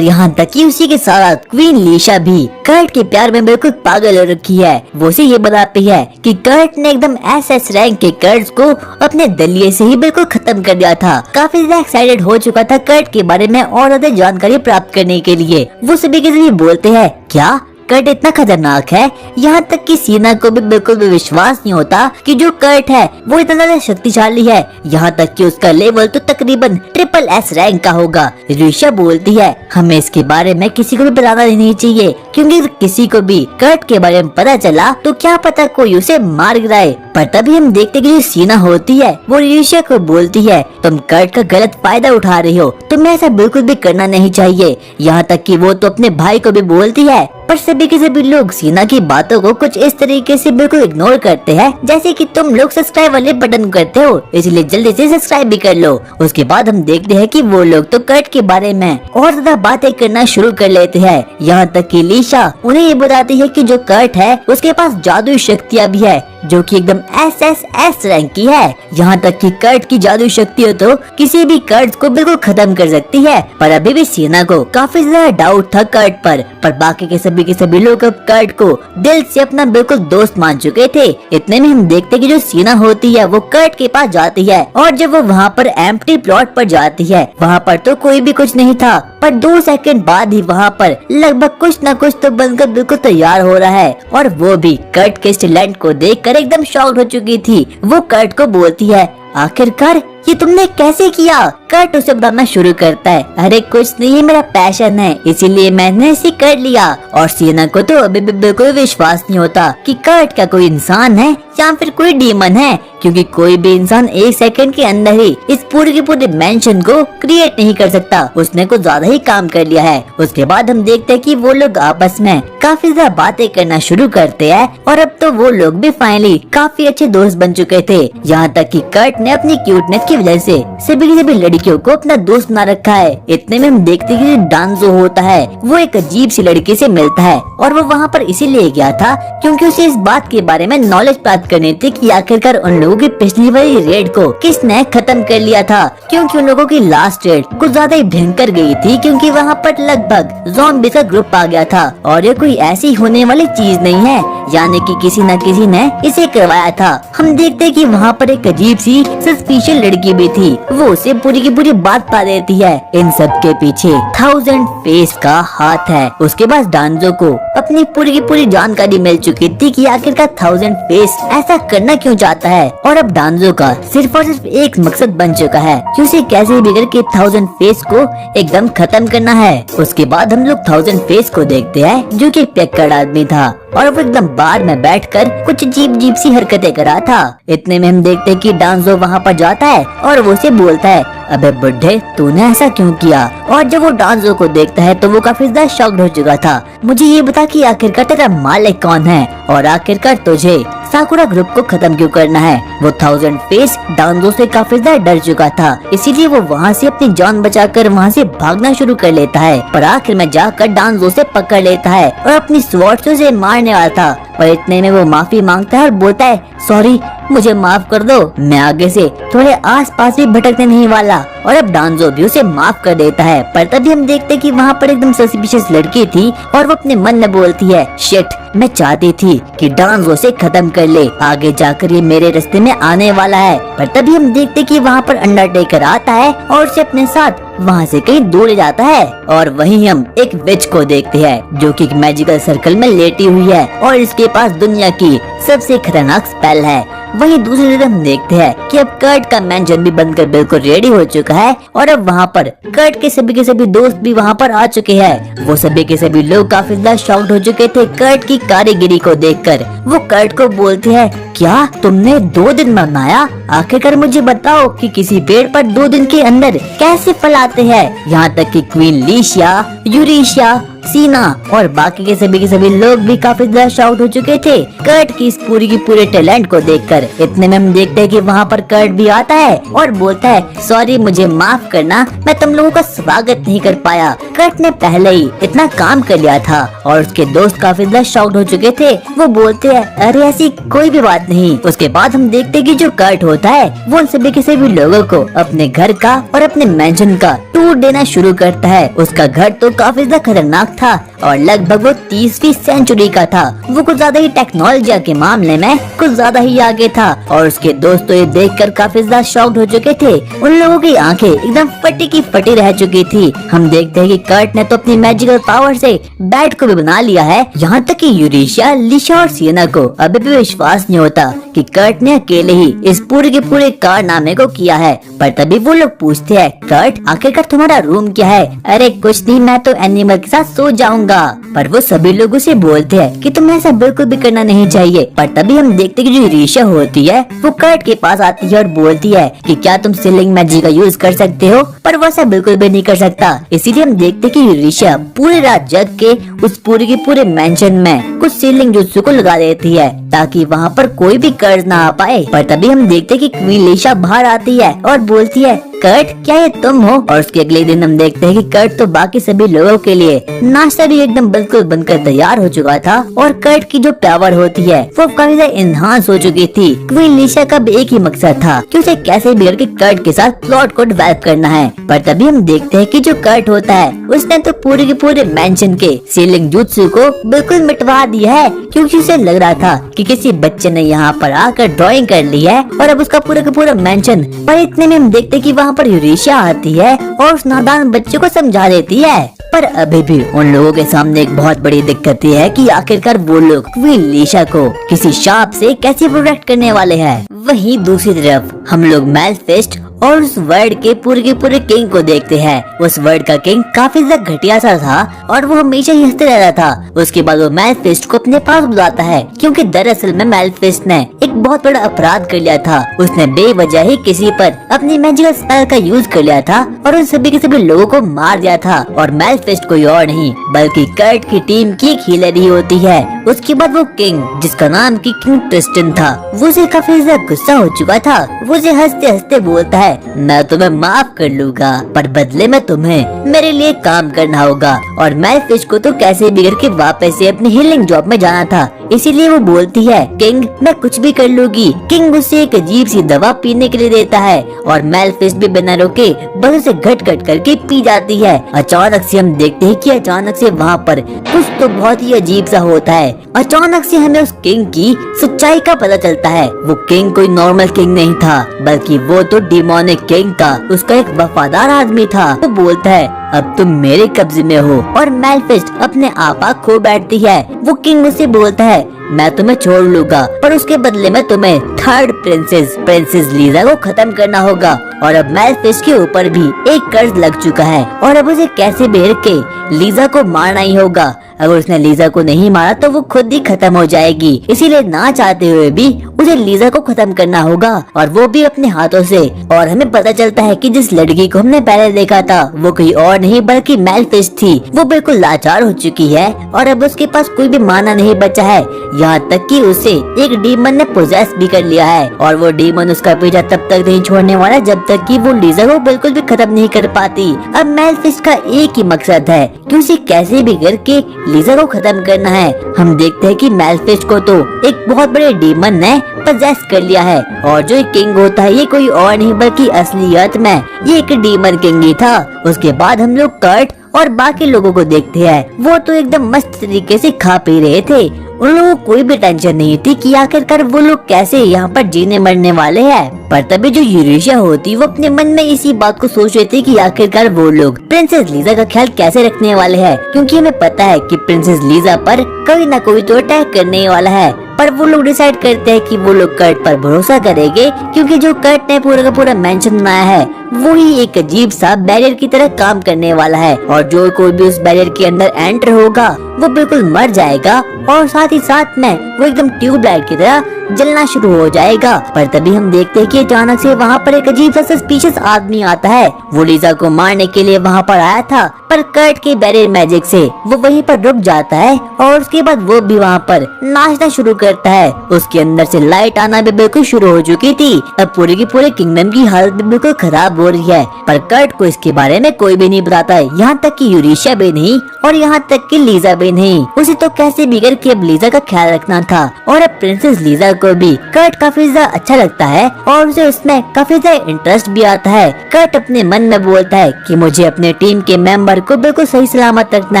[SPEAKER 1] यहाँ तक कि उसी के साथ क्वीन लीशा भी कर्ट के प्यार में बिल्कुल पागल हो रखी है। वो उसे ये बताती है कि कर्ट ने एकदम SS रैंक के कर्ट्स को अपने दलिये से ही बिल्कुल खत्म कर दिया था। काफी ज्यादा एक्साइटेड हो चुका था कर्ट के बारे में और ज्यादा जानकारी प्राप्त करने के लिए। वो सभी के सभी बोलते हैं, क्या कर्ट इतना खतरनाक है? यहाँ तक कि सीना को भी बिल्कुल भी विश्वास नहीं होता कि जो कर्ट है वो इतना ज्यादा शक्तिशाली है। यहाँ तक कि उसका लेवल तो तकरीबन SSS रैंक का होगा। यूरेशिया बोलती है, हमें इसके बारे में किसी को भी बताना नहीं चाहिए, क्योंकि किसी को भी कर्ट के बारे में पता चला तो क्या पता कोई उसे मार गिराए। पर तभी हम देखते कि जो सीना होती है वो यूरेशिया को बोलती है, तुम कर्ट का गलत फायदा उठा रही हो, तुम्हें ऐसा बिल्कुल भी करना नहीं चाहिए। यहाँ तक कि वो तो अपने भाई को भी बोलती है। पर सभी के सभी लोग सीना की बातों को कुछ इस तरीके से बिल्कुल इग्नोर करते हैं जैसे कि तुम लोग सब्सक्राइब वाले बटन करते हो, इसलिए जल्दी से सब्सक्राइब भी कर लो। उसके बाद हम देखते हैं कि वो लोग तो कर्ट के बारे में और ज्यादा बातें करना शुरू कर लेते हैं। यहाँ तक कि लीशा उन्हें ये बताती है कि जो कर्ट है उसके पास जादुई शक्तियाँ भी है जो कि एकदम SSS रैंक की है। यहाँ तक कि कर्ट की जादुई शक्ति हो तो किसी भी कर्ट को बिल्कुल खत्म कर सकती है। पर अभी भी सीना को काफी ज्यादा डाउट था कर्ट पर बाकी के सभी लोग अब कर्ट को दिल से अपना बिल्कुल दोस्त मान चुके थे। इतने में हम देखते कि जो सीना होती है वो कर्ट के पास जाती है और जब वो वहाँ पर एम्प्टी प्लॉट पर जाती है वहाँ पर तो कोई भी कुछ नहीं था। पर 2 सेकंड बाद ही वहाँ पर लगभग कुछ न कुछ तो बनकर बिल्कुल तैयार हो रहा है और वो भी कर्ट के इस टैलेंट को देखकर एकदम शॉक्ड हो चुकी थी। वो कर्ट को बोलती है, आखिरकार ये तुमने कैसे किया? कर्ट उसे बताना शुरू करता है, अरे कुछ नहीं, ये मेरा पैशन है इसीलिए मैंने इसे कर लिया। और सीना को तो अभी भी बिल्कुल विश्वास नहीं होता कि कर्ट का कोई इंसान है या फिर कोई डीमन है, क्योंकि कोई भी इंसान 1 सेकंड के अंदर ही इस पूरे के पूरे मेंशन को क्रिएट नहीं कर सकता। उसने कुछ ज्यादा ही काम कर लिया है। उसके बाद हम देखते हैं कि वो लोग आपस में काफी ज्यादा बातें करना शुरू करते हैं और अब तो वो लोग भी फाइनली काफी अच्छे दोस्त बन चुके थे। यहाँ तक कि कर्ट ने अपनी क्यूटनेस की वजह से सभी लड़कियों को अपना दोस्त बना रखा है। इतने में हम देखते हैं कि डांजो होता है वो एक अजीब सी लड़की से मिलता है और वो वहाँ पर इसीलिए गया था क्योंकि उसे इस बात के बारे में नॉलेज प्राप्त करनी थी कि आखिरकार उन लोगों की पिछली वाली रेड को किसने खत्म कर लिया था, क्योंकि उन लोगों की लास्ट रेड कुछ ज्यादा ही भयंकर गई थी, क्योंकि वहाँ पर लगभग ज़ॉम्बी का ग्रुप आ गया था और ये कोई ऐसी होने वाली चीज नहीं है, यानी कि किसी न किसी ने इसे करवाया था। हम देखते कि वहाँ पर एक अजीब सी सस्पिशियस लड़की लड़की भी थी, वो उसे पूरी की पूरी बात पा देती है। इन सब के पीछे 1000 फेस का हाथ है। उसके बाद डांजो को अपनी पूरी की पूरी जानकारी मिल चुकी थी कि आखिरकार 1000 फेस ऐसा करना क्यों चाहता है, और अब डांजो का सिर्फ और सिर्फ एक मकसद बन चुका है कि उसे कैसे भी करके 1000 फेस को एकदम खत्म करना है। उसके बाद हम लोग 1000 फेस को देखते हैं, जो कि पियक्कड़ आदमी था और वो एकदम बार में बैठकर कुछ अजीब सी हरकतें कर रहा था। इतने में हम देखते हैं कि डांजो वहाँ पर जाता है और वो उसे बोलता है, अबे बुड्ढे, तूने ऐसा क्यों किया? और जब वो डांजो को देखता है तो वो काफी ज्यादा शॉक्ड हो चुका था। मुझे ये बता कि आखिरकार तेरा मालिक कौन है और आखिरकार तुझे साकुरा ग्रुप को खत्म क्यों करना है? वो 1000 फेस डांजो से काफी ज्यादा डर चुका था, इसीलिए वो वहाँ से अपनी जान बचाकर वहाँ से भागना शुरू कर लेता है। पर आखिर में जाकर डांजो से पकड़ लेता है और अपनी स्वॉर्ड से उसे मारने वाला था। और इतने में वो माफी मांगता है और बोलता है, सॉरी, मुझे माफ कर दो, मैं आगे से थोड़े आसपास भी भटकने नहीं वाला। और अब डांजो भी उसे माफ कर देता है। पर तभी हम देखते कि वहाँ पर एकदम सस्पिशियस लड़की थी और वो अपने मन में बोलती है, शिट, मैं चाहती थी कि डांजो से खत्म कर ले, आगे जाकर ये मेरे रास्ते में आने वाला है। पर तभी हम देखते कि वहाँ पर अंडरटेकर आता है और उसे अपने साथ वहाँ से कहीं दूर ले जाता है। और वहीं हम एक विच को देखते हैं, जो कि एक मैजिकल सर्कल में लेटी हुई है और इसके पास दुनिया की सबसे खतरनाक स्पेल है। वहीं दूसरी तरफ हम देखते हैं कि अब कर्ट का मैंशन भी बनकर बिल्कुल रेडी हो चुका है और अब वहाँ पर कर्ट के सभी दोस्त भी वहाँ पर आ चुके हैं। वो सभी के सभी लोग काफी ज्यादा शॉक्ड हो चुके थे कर्ट की कारीगिरी को देखकर। वो कर्ट को बोलते हैं, क्या तुमने 2 दिन मनाया? आखिरकार मुझे बताओ कि किसी पेड़ पर 2 दिन के अंदर कैसे फल आते हैं? यहाँ तक कि क्वीन लीशिया, यूरेशिया, सीना और बाकी के सभी लोग भी काफी ज्यादा शॉक्ड हो चुके थे कर्ट की इस पूरी की पूरे टैलेंट को देखकर। इतने में हम देखते हैं कि वहाँ पर कर्ट भी आता है और बोलता है, सॉरी, मुझे माफ करना, मैं तुम लोगों का स्वागत नहीं कर पाया। कर्ट ने पहले ही इतना काम कर लिया था। और उसके दोस्त काफी ज्यादा शॉक्ड हो चुके थे। वो बोलते हैं, अरे ऐसी कोई भी बात नहीं। उसके बाद हम देखते हैं कि जो कर्ट होता है वो उन सभी के सभी लोगों को अपने घर का और अपने मैंशन का टूर देना शुरू करता है। उसका घर तो काफी ज्यादा खतरनाक था और लगभग वो 30वीं सेंचुरी का था। वो कुछ ज्यादा ही टेक्नोलॉजी के मामले में कुछ ज्यादा ही आगे था। और उसके दोस्त तो ये देखकर काफी ज्यादा शॉक्ड हो चुके थे। उन लोगों की आंखें एकदम फटी की फटी रह चुकी थी। हम देखते हैं कि कर्ट ने तो अपनी मैजिकल पावर से बैट को भी बना लिया है। यहाँ तक कि यूरेशिया, लिशा और सियना को अभी भी विश्वास नहीं होता कि कर्ट ने अकेले ही इस पूरे के पूरे कारनामे को किया है। पर तभी वो लोग पूछते हैं, कर्ट, आखिरकार तुम्हारा रूम क्या है? अरे कुछ नहीं, मैं तो एनिमल के साथ सो जाऊंगा। पर वो सभी लोग उसे बोलते हैं कि तुम्हें ऐसा बिल्कुल भी करना नहीं चाहिए। पर तभी हम देखते हैं कि जो यूरेशिया होती है वो कर्ट के पास आती है और बोलती है कि क्या तुम सीलिंग मैजिक का यूज कर सकते हो? पर वो ऐसा बिल्कुल भी नहीं कर सकता। इसीलिए हम देखते हैं कि यूरेशिया पूरी रात जग के उस पूरे के पूरे मेंशन में कुछ सीलिंग जुत्सु को लगा देती है ताकि वहाँ पर कोई भी कर्ज ना आ पाए। पर तभी हम देखते हैं कि क्वीन लीशा बाहर आती है और बोलती है, कर्ट, क्या ये तुम हो? और उसके अगले दिन हम देखते हैं कि कर्ट तो बाकी सभी लोगों के लिए नाश्ता भी एकदम बिल्कुल बनकर तैयार हो चुका था। और कर्ट की जो पावर होती है वो काफी ज्यादा इन्हांस हो चुकी थी। क्वीन लीशा का भी एक ही मकसद था कि उसे कैसे भी करके कर्ट के साथ प्लॉट को डेवलप करना है। पर तभी हम देखते हैं कि जो कर्ट होता है उसने तो पूरे के पूरे मेंशन के सीलिंग जुत्सु को बिल्कुल मिटवा दिया है, क्योंकि उसे लग रहा था कि किसी बच्चे ने यहाँ पर आकर ड्राइंग कर ली है और अब उसका पूरा का पूरा मेंशन। पर इतने में हम देखते हैं कि वहाँ पर यूरेशिया आती है और उस नादान बच्चे को समझा देती है। पर अभी भी उन लोगों के सामने एक बहुत बड़ी दिक्कत ये है कि आखिरकार वो लोग क्वीन लीशा को किसी शाप से कैसे प्रोटेक्ट करने वाले हैं। वहीं दूसरी तरफ हम लोग मेलफिस्ट और उस वर्ल्ड के पूरे किंग को देखते हैं। उस वर्ल्ड का किंग काफी ज्यादा घटिया सा था और वो हमेशा ही हंसते रहता था। उसके बाद वो मेलफिस्ट को अपने पास बुलाता है, क्योंकि दरअसल में मेलफिस्ट ने एक बहुत बड़ा अपराध कर लिया था। उसने बेवजह ही किसी पर अपनी मैजिकल स्पेल का यूज कर लिया था और उन सभी के सभी लोगों को मार दिया था। और मेलफिस्ट कोई और नहीं बल्कि कर्ट की टीम की एक हीलर ही होती है। उसके बाद वो किंग, जिसका नाम की किंग ट्रिस्टन था, वो उसे काफी ज्यादा गुस्सा हो चुका था। वो उसे हंसते हंसते बोलता है, मैं तुम्हें माफ कर लूंगा, पर बदले में तुम्हें मेरे लिए काम करना होगा। और मेलफिस्ट को तो कैसे भी करके वापस से अपनी हीलिंग जॉब में जाना था, इसीलिए वो बोलती है, किंग, मैं कुछ भी कर लूंगी। किंग उसे एक अजीब सी दवा पीने के लिए देता है और मेलफिस्ट भी बिना रोके बस उसे घट घट करके पी जाती है। अचानक से हम देखते हैं कि अचानक से वहाँ पर कुछ तो बहुत ही अजीब सा होता है। अचानक से हमें उस किंग की सच्चाई का पता चलता है। वो किंग कोई नॉर्मल किंग नहीं था, बल्कि वो तो डिमोनिक किंग का उसका एक वफादार आदमी था। वो बोलता है अब तुम मेरे कब्जे में हो, और मेलफिस्ट अपने आपा खो बैठती है। वो किंग उसे बोलता है मैं तुम्हें छोड़ लूंगा, पर उसके बदले में तुम्हें थर्ड प्रिंसेस लीजा को खत्म करना होगा। और अब मेलफिस्ट के ऊपर भी एक कर्ज लग चुका है और अब उसे कैसे भी करके लीजा को मारना ही होगा। अगर उसने लीजा को नहीं मारा तो वो खुद ही खत्म हो जाएगी, इसीलिए ना चाहते हुए भी उसे लीजा को खत्म करना होगा, और वो भी अपने हाथों से। और हमें पता चलता है कि जिस लड़की को हमने पहले देखा था वो कोई और नहीं बल्कि मेलफिस्ट थी। वो बिल्कुल लाचार हो चुकी है और अब उसके पास कोई भी माना नहीं बचा है, यहाँ तक कि उसे एक डीमन ने पोजेस भी कर लिया है। और वो डीमन उसका पीछा तब तक नहीं छोड़ने वाला जब तक कि वो लीजा को बिल्कुल भी खत्म नहीं कर पाती। अब मेलफिस्ट का एक ही मकसद है कि उसे कैसे भी करके लीजा को खत्म करना है। हम देखते हैं कि मेलफिस्ट को तो एक बहुत बड़े डीमन ने पजेस कर लिया है, और जो किंग होता है ये कोई और नहीं बल्कि असलियत में ये एक डीमन किंग ही था। उसके बाद हम लोग कर्ट और बाकी लोगों को देखते हैं। वो तो एकदम मस्त तरीके से खा पी रहे थे। उन लोगों को कोई भी टेंशन नहीं थी कि आखिरकार वो लोग कैसे यहाँ पर जीने मरने वाले हैं। पर तभी जो यूरेशिया होती वो अपने मन में इसी बात को सोच रही थी कि आखिरकार वो लोग प्रिंसेस लीजा का ख्याल कैसे रखने वाले हैं, क्योंकि हमें पता है कि प्रिंसेस लीजा पर कोई ना कोई तो अटैक करने वाला है। पर वो लोग डिसाइड करते हैं कि वो लोग कर्ट पर भरोसा करेंगे, क्योंकि जो कर्ट ने पूरा का पूरा मेंशन बनाया है वो ही एक अजीब सा बैरियर की तरह काम करने वाला है, और जो कोई भी उस बैरियर के अंदर एंटर होगा वो बिल्कुल मर जाएगा, और साथ ही साथ में वो एकदम ट्यूबलाइट की तरह जलना शुरू हो जाएगा। पर तभी हम देखते हैं कि अचानक से वहाँ पर एक अजीब सा सस्पिशियस आदमी आता है। वो लीजा को मारने के लिए वहाँ पर आया था, पर कर्ट के बैरियर मैजिक से वो वहीं पर रुक जाता है, और उसके बाद वो भी वहाँ पर नाचना शुरू करता है। उसके अंदर से लाइट आना भी बिल्कुल शुरू हो चुकी थी। अब पूरे की पूरे किंगडम की हालत भी बिल्कुल खराब हो रही है, पर कर्ट को इसके बारे में कोई भी नहीं बताता है, यहाँ तक कि यूरेशिया भी नहीं और यहाँ तक कि लीजा भी नहीं। उसे तो कैसे भी करके अब लीजा का ख्याल रखना था, और अब प्रिंसेस लीजा को भी कर्ट काफी ज्यादा अच्छा लगता है और उसे उसमें काफी ज्यादा इंटरेस्ट भी आता है। कर्ट अपने मन में बोलता है कि मुझे अपने टीम के मेंबर को बिल्कुल सही सलामत रखना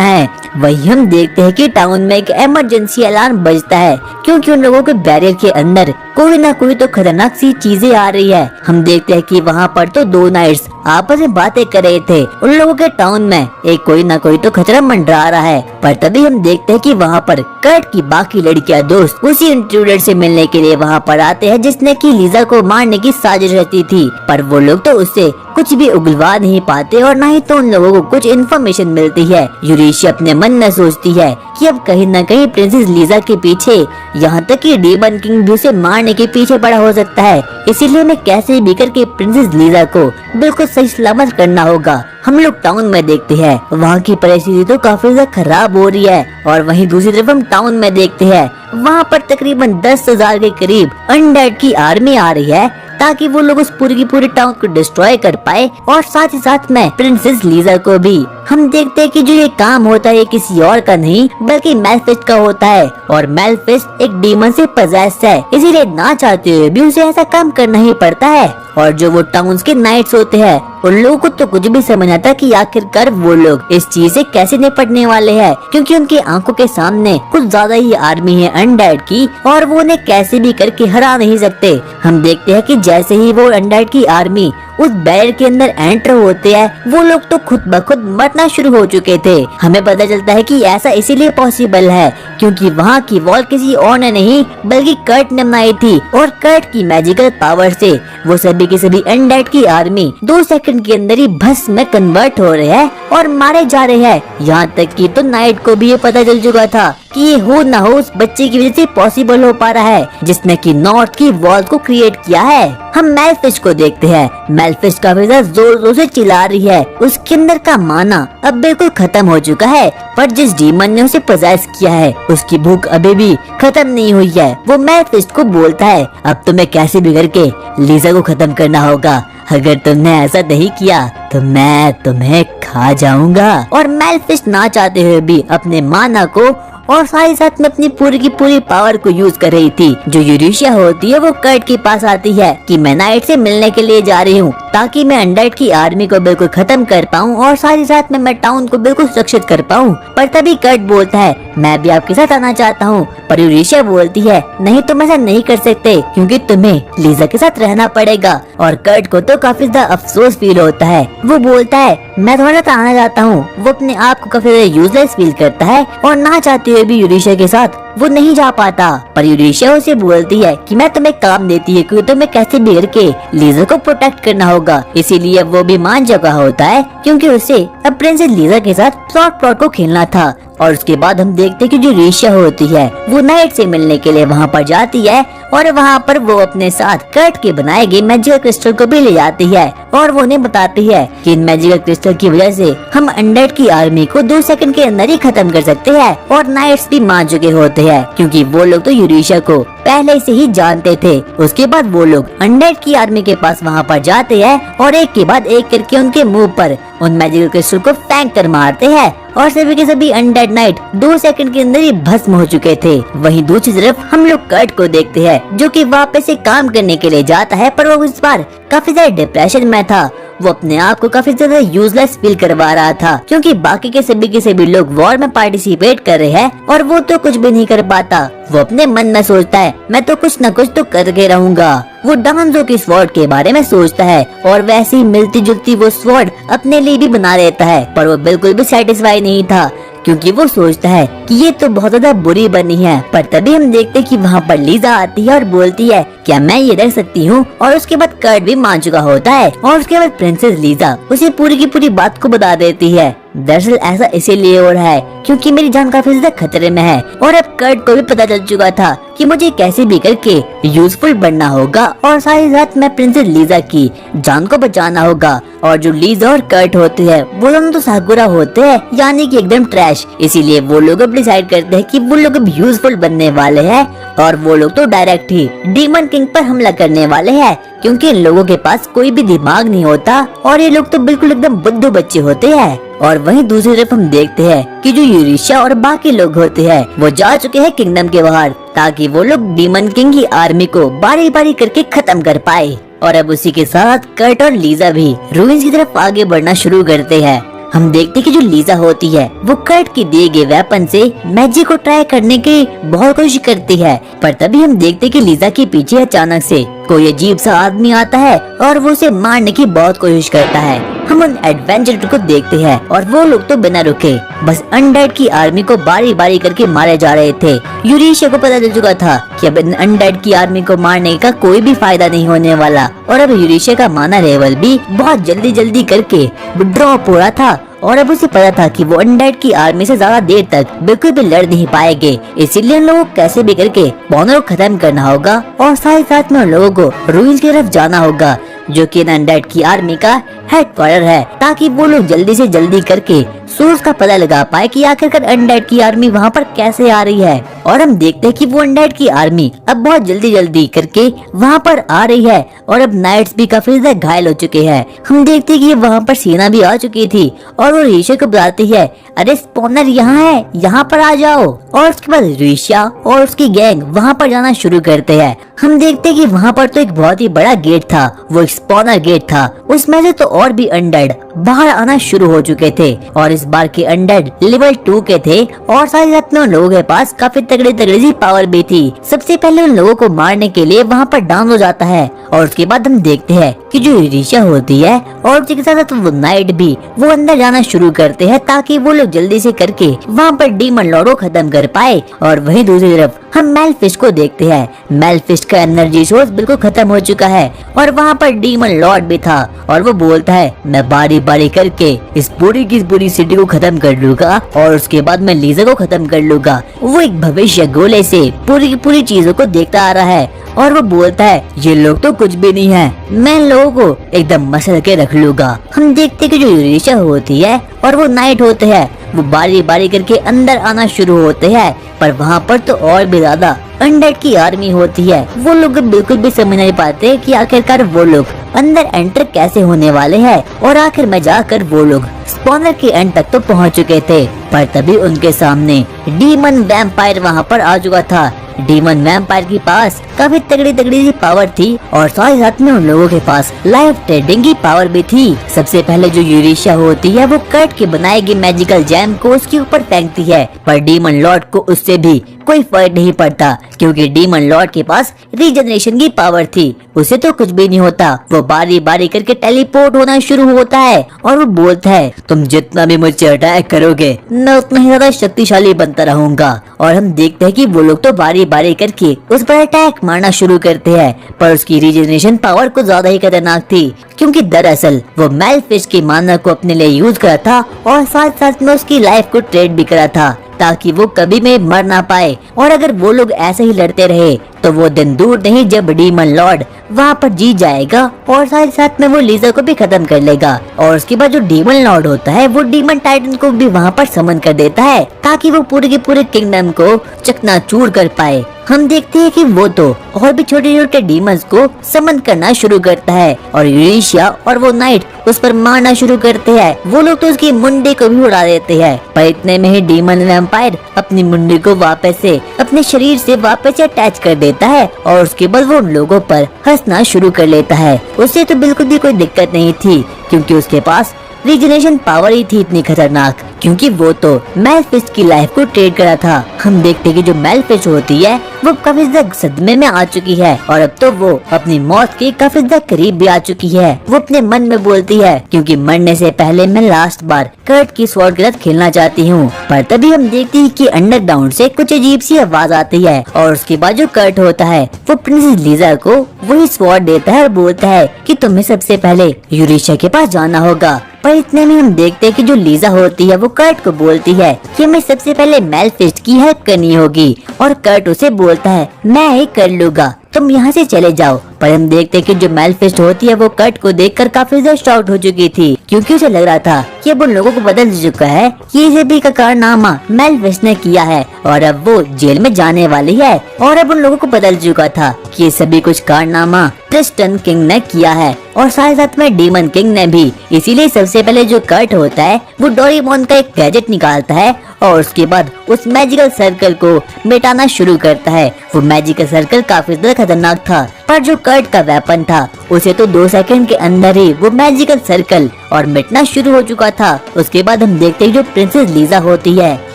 [SPEAKER 1] है। वही हम देखते हैं कि टाउन में एक इमरजेंसी अलार्म बजता है, क्योंकि उन लोगों के बैरियर के अंदर कोई ना कोई तो खतरनाक सी चीजें आ रही है। हम देखते हैं कि वहाँ पर तो दो नाइट्स आपस में बातें कर रहे थे। उन लोगों के टाउन में एक कोई ना कोई तो खतरा मंडरा रहा है। पर तभी हम देखते हैं कि वहाँ पर कर्ट की बाकी लड़कियां दोस्त उसी इंट्रूडर से मिलने के लिए वहाँ पर आते हैं, जिसने की लीजा को मारने की साजिश रची थी। पर वो लोग तो उससे कुछ भी उगलवा नहीं पाते, और ना ही तो उन लोगों को कुछ इन्फॉर्मेशन मिलती है। यूरेशिया अपने मन में सोचती है कि अब कहीं न कहीं प्रिंसेस लीजा के पीछे, यहाँ तक कि डीमन किंग भी उसे मारने के पीछे पड़ा हो सकता है। इसीलिए मैं कैसे भी करके प्रिंसेस लीजा को बिल्कुल सही सलामत करना होगा। हम लोग टाउन में देखते हैं, वहाँ की परिस्थिति तो काफी ज्यादा खराब हो रही है, और वहीं दूसरी तरफ हम टाउन में देखते हैं वहाँ पर तकरीबन 10,000 के करीब अनडेड की आर्मी आ रही है, ताकि वो लोग उस पूरी की पूरी टाउन को डिस्ट्रॉय कर पाए, और साथ ही साथ में प्रिंसेस लीजा को भी। हम देखते हैं कि जो ये काम होता है ये किसी और का नहीं बल्कि मेलफिस्ट का होता है, और मेलफिस्ट एक डीमन से पजेस्ड है, इसीलिए ना चाहते हुए भी उसे ऐसा काम करना ही पड़ता है। और जो वो टाउन्स के नाइट्स होते हैं उन लोगों को तो कुछ भी समझ आता कि आखिरकार वो लोग इस चीज से कैसे निपटने वाले हैं, क्योंकि उनकी आंखों के सामने कुछ ज्यादा ही आर्मी है अनडेड की, और वो उन्हें कैसे भी करके हरा नहीं सकते। हम देखते हैं कि जैसे ही वो अनडेड की आर्मी उस बैरियर के अंदर एंटर होते हैं, वो लोग तो खुद ब खुद मरना शुरू हो चुके थे। हमें पता चलता है कि ऐसा इसीलिए पॉसिबल है क्योंकि वहाँ की वॉल किसी और ने नहीं बल्कि कर्ट ने बनाई थी, और कर्ट की मैजिकल पावर से वो सभी की सभी अनडेड की आर्मी 2 सेकंड के अंदर ही भस्म में कन्वर्ट हो रहे हैं और मारे जा रहे हैं। यहाँ तक कि तो नाइट को भी ये पता चल चुका था कि ये हो ना हो उस बच्चे की वजह से पॉसिबल हो पा रहा है, जिसने की नॉर्थ की वॉल को क्रिएट किया है। हम मेलफिस्ट को देखते हैं, मेलफिस्ट काफी ज्यादा जोर जोर से चिल्ला रही है। उसके अंदर का माना अब बिल्कुल खत्म हो चुका है, पर जिस डीमन ने उसे पजेस किया है उसकी भूख अभी भी खत्म नहीं हुई है। वो मेलफिस्ट को बोलता है अब तुम्हें कैसे भी करके लीजा को खत्म करना होगा, अगर तुमने ऐसा नहीं किया तो मैं तुम्हें खा जाऊंगा। और मेलफिस्ट ना चाहते हुए भी अपने माना को और साथ ही साथ में अपनी पूरी की पूरी पावर को यूज कर रही थी। जो यूरेशिया होती है वो कर्ट के पास आती है कि मैं नाइट से मिलने के लिए जा रही हूँ ताकि मैं अनडेड की आर्मी को बिल्कुल खत्म कर पाऊँ और साथ ही साथ में मैं टाउन को बिल्कुल सुरक्षित कर पाऊँ। पर तभी कर्ट बोलता है मैं भी आपके साथ आना चाहता हूँ। पर यूरेशिया बोलती है नहीं, तुम ऐसा नहीं कर सकते क्योंकि तुम्हें लीजा के साथ रहना पड़ेगा। और कर्ट को तो काफी ज्यादा अफसोस फील होता है। वो बोलता है मैं तुम्हारे साथ आना चाहता हूँ। वो अपने आप को काफी ज्यादा यूजलेस फील करता है और ना चाहते हुए भी यूरेशिया के साथ वो नहीं जा पाता। पर यूरेशिया उसे बोलती है कि मैं तुम्हें काम देती है क्योंकि तुम्हें कैसे भी करके लीजा को प्रोटेक्ट करना होगा। इसीलिए वो भी मान चुका होता है क्योंकि उसे अब प्रिंसेस लीजा के साथ प्लॉट को खेलना था। और उसके बाद हम देखते हैं कि जो यूरेशिया होती है वो नाइट से मिलने के लिए वहाँ पर जाती है और वहाँ पर वो अपने साथ कर्ट के बनाए गए मैजिकल क्रिस्टल को भी ले जाती है और वो उन्हें बताती है कि इन मैजिकल क्रिस्टल की वजह से हम अनडेड की आर्मी को 2 सेकंड के अंदर ही खत्म कर सकते हैं। और नाइट्स भी मान चुके होते हैं क्योंकि वो लोग तो यूरेशिया को पहले से ही जानते थे। उसके बाद वो लोग अनडेड की आर्मी के पास वहाँ पर जाते हैं और एक के बाद एक करके उनके मुंह पर उन मैजिकल क्रिस्टल को फेंक कर मारते हैं और सभी के सभी अनडेड नाइट 2 सेकंड के अंदर ही भस्म हो चुके थे। वहीं दूसरी तरफ हम लोग कर्ट को देखते हैं जो कि वापस से काम करने के लिए जाता है, पर वो इस बार काफी ज्यादा डिप्रेशन में था। वो अपने आप को काफी ज्यादा यूजलेस फील करवा रहा था क्योंकि बाकी के सभी लोग वॉर में पार्टिसिपेट कर रहे हैं और वो तो कुछ भी नहीं कर पाता। वो अपने मन में सोचता है मैं तो कुछ न कुछ तो करके रहूंगा। वो डांजो की स्वॉर्ड के बारे में सोचता है और वैसे ही मिलती जुलती वो स्वॉर्ड अपने लिए भी बना लेता है, पर वो बिल्कुल भी सेटिस्फाई नहीं था क्योंकि वो सोचता है कि ये तो बहुत ज्यादा बुरी बनी है। पर तभी हम देखते हैं कि वहाँ पर लीजा आती है और बोलती है क्या मैं ये रख सकती हूँ। और उसके बाद कर्ट भी मान चुका होता है और उसके बाद प्रिंसेस लीजा उसे पूरी की पूरी बात को बता देती है। दरअसल ऐसा इसीलिए हो रहा है क्योंकि मेरी जान काफी ज्यादा खतरे में है और अब कर्ट को भी पता चल चुका था कि मुझे कैसे भी करके यूजफुल बनना होगा और साथ ही साथ मैं प्रिंसेस लीजा की जान को बचाना होगा। और जो लीजा और कर्ट होते हैं वो दोनों तो साकुरा होते हैं यानी कि एकदम ट्रैश। इसीलिए वो लोग अब डिसाइड करते हैं कि वो लोग अब यूजफुल बनने वाले हैं और वो लोग तो डायरेक्ट ही डीमन किंग पर हमला करने वाले हैं क्योंकि इन लोगों के पास कोई भी दिमाग नहीं होता और ये लोग तो बिल्कुल एकदम बुद्धू बच्चे होते हैं। और वहीं दूसरी तरफ हम देखते हैं कि जो यूरेशिया और बाकी लोग होते हैं वो जा चुके हैं किंगडम के बाहर ताकि वो लोग डीमन किंग की आर्मी को बारी बारी करके खत्म कर पाए। और अब उसी के साथ कर्ट और लीजा भी रूइंस की तरफ आगे बढ़ना शुरू करते हैं। हम देखते हैं कि जो लीजा होती है वो कर्ट की दिए गए वेपन से मैजिक को ट्राई करने की बहुत कोशिश करती है, पर तभी हम देखते हैं कि लीजा के पीछे अचानक से कोई अजीब सा आदमी आता है और वो उसे मारने की बहुत कोशिश करता है। हम उन एडवेंचर को देखते हैं और वो लोग तो बिना रुके बस अनडेड की आर्मी को बारी बारी करके मारे जा रहे थे। यूरेशिया को पता चल चुका था कि अब अनडेड की आर्मी को मारने का कोई भी फायदा नहीं होने वाला और अब यूरेशिया का माना लेवल भी बहुत जल्दी करके ड्रॉप हो रहा था और अब उसे पता था कि वो अनडेड की आर्मी से ज्यादा देर तक बिल्कुल भी लड़ नहीं पाएंगे। इसीलिए उन लोगों को कैसे भी करके बॉनर को खत्म करना होगा और साथ में उन लोगों को रूइंस की तरफ जाना होगा जो कि अनडेड की आर्मी का हेडक्वार्टर है ताकि वो लोग जल्दी से जल्दी करके सोर्स का पता लगा पाए कि आखिरकार अनडेड की आर्मी वहाँ पर कैसे आ रही है। और हम देखते हैं कि वो अनडेड की आर्मी अब बहुत जल्दी करके वहाँ पर आ रही है और अब नाइट्स भी काफी ज्यादा घायल हो चुके हैं। हम देखते हैं कि वहाँ पर सेना भी आ चुकी थी और वो ऋषि को बताती है अरे स्पॉनर यहाँ है, यहाँ पर आ जाओ। और उसके बाद ऋषिया और उसकी गैंग वहाँ पर जाना शुरू करते हैं। हम देखते हैं कि वहाँ पर तो एक बहुत ही बड़ा गेट था, वो एक स्पॉनर गेट था। उसमें से तो और भी अनडेड बाहर आना शुरू हो चुके थे और इस बार के अनडेड लेवल 2 के थे और साथ ही साथ में उन लोगों के पास काफी तगड़ी सी पावर भी थी। सबसे पहले उन लोगों को मारने के लिए वहाँ पर डाउन हो जाता है और उसके बाद हम देखते हैं कि जो ऋषिया होती है और उसके साथ वो नाइट भी वो अंदर जाना शुरू करते हैं ताकि वो लोग जल्दी से करके वहाँ पर डीमन लॉर्ड को खत्म कर पाए। और वहीं दूसरी तरफ हम मेलफिस्ट को देखते हैं। मेलफिस्ट का एनर्जी सोर्स बिल्कुल खत्म हो चुका है और वहाँ पर डीमन लॉर्ड भी था और वो बोलता है मैं बारी बारी करके इस पूरी की पूरी सिटी को खत्म कर लूंगा और उसके बाद मैं लीजा को खत्म कर लूंगा। वो एक भविष्य गोले से पूरी की पूरी चीजों को देखता आ रहा है और वो बोलता है ये लोग तो कुछ भी नहीं है, मैं इन लोगों को एकदम मसल के रख लूंगा। हम देखते कि जो यूरेशिया होती है और वो नाइट होते हैं वो बारी बारी करके अंदर आना शुरू होते हैं, पर वहाँ पर तो और भी ज्यादा अनडेड की आर्मी होती है। वो लोग बिल्कुल भी समझ नहीं पाते कि आखिरकार वो लोग अंदर एंटर कैसे होने वाले हैं। और आखिर में जाकर वो लोग स्पॉनर के एंड तक तो पहुंच चुके थे, पर तभी उनके सामने डीमन वैम्पायर वहां पर आ चुका था। डीमन वैम्पायर के पास काफी तगड़ी सी पावर थी और साथ ही साथ में उन लोगों के पास लाइफ ट्रेडिंग की पावर भी थी। सबसे पहले जो यूरेशिया होती है वो कर्ट के बनाए गए मैजिकल जैम को उसके ऊपर फेंकती है, पर डीमन लॉर्ड को उससे भी कोई फर्क नहीं पड़ता, क्योंकि डीमन लॉर्ड के पास रीजनरेशन की पावर थी। उसे तो कुछ भी नहीं होता, वो बारी बारी करके टेलीपोर्ट होना शुरू होता है और वो बोलता है तुम जितना भी मुझे अटैक करोगे मैं उतना ही ज्यादा शक्तिशाली बनता रहूंगा। और हम देखते हैं कि वो लोग तो बारी बारी करके उस पर अटैक मारना शुरू करते हैं, पर उसकी रीजनरेशन पावर को ज्यादा ही खतरनाक थी, क्योंकि दरअसल वो मेलफिश की माना को अपने लिए यूज करा था और साथ साथ में उसकी लाइफ को ट्रेड भी करा था, ताकि वो कभी में मर ना पाए। और अगर वो लोग ऐसे ही लड़ते रहे तो वो दिन दूर नहीं जब डीमन लॉर्ड वहाँ पर जीत जाएगा और साथ ही साथ में वो लीजा को भी खत्म कर लेगा। और उसके बाद जो डीमन लॉर्ड होता है वो डीमन टाइटन को भी वहाँ पर समन कर देता है, ताकि वो पूरे के पूरे किंगडम को चकनाचूर कर पाए। हम देखते हैं कि वो तो और भी छोटे छोटे डीमंस को समन करना शुरू करता है और यूरेशिया और वो नाइट उस पर मारना शुरू करते हैं। वो लोग तो उसकी मुंडी को भी उड़ा देते हैं, पर इतने में ही डीमन वैम्पायर अपनी मुंडी को वापस से अपने शरीर से वापस अटैच कर देता है और उसके बाद वो उन लोगों पर हंसना शुरू कर लेता है। उसे तो बिल्कुल भी कोई दिक्कत नहीं थी, क्योंकि उसके पास रीजनरेशन पावर ही थी इतनी खतरनाक, क्योंकि वो तो मेलफिश की लाइफ को ट्रेड करा था। हम देखते हैं कि जो मेलफिश होती है वो काफी ज्यादा सदमे में आ चुकी है और अब तो वो अपनी मौत के काफी ज्यादा करीब भी आ चुकी है। वो अपने मन में बोलती है क्योंकि मरने से पहले मैं लास्ट बार कर्ट की स्वॉर्ड के साथ खेलना चाहती हूँ। पर तभी हम देखते हैं कि अंडरग्राउंड से कुछ अजीब सी आवाज आती है और उसके बाद जो कर्ट होता है वो प्रिंसेस लीजा को वही स्वॉर्ड देता है और बोलता है कि तुम्हें सबसे पहले यूरेशिया के पास जाना होगा। पर इतने में हम देखते हैं कि जो लीजा होती है वो कर्ट को बोलती है कि हमें सबसे पहले मेलफिश की हेल्प करनी होगी, और कर्ट उसे बोलता है मैं ही कर लूंगा, तुम यहाँ से चले जाओ। पर हम देखते हैं कि जो मेलफिश होती है वो कर्ट को देखकर काफी ज्यादा शॉक्ड हो चुकी थी, क्योंकि उसे लग रहा था कि अब उन लोगों को पता चल चुका है कि इस सभी का कारनामा मेलफिश ने किया है और अब वो जेल में जाने वाली है। और अब उन लोगों को पता चल चुका था कि ये सभी कुछ कारनामा प्रिस्टन किंग ने किया है और साथ साथ में डीमन किंग ने भी। इसीलिए सबसे पहले जो कर्ट होता है वो डोरेमोन का एक गैजेट निकालता है और उसके बाद उस मैजिकल सर्कल को मिटाना शुरू करता है। वो मैजिकल सर्कल काफी ज्यादा खतरनाक था, पर जो कर्ट का वेपन था उसे तो 2 सेकंड के अंदर ही वो मैजिकल सर्कल और मिटना शुरू हो चुका था। उसके बाद हम देखते हैं जो प्रिंसेस लीजा होती है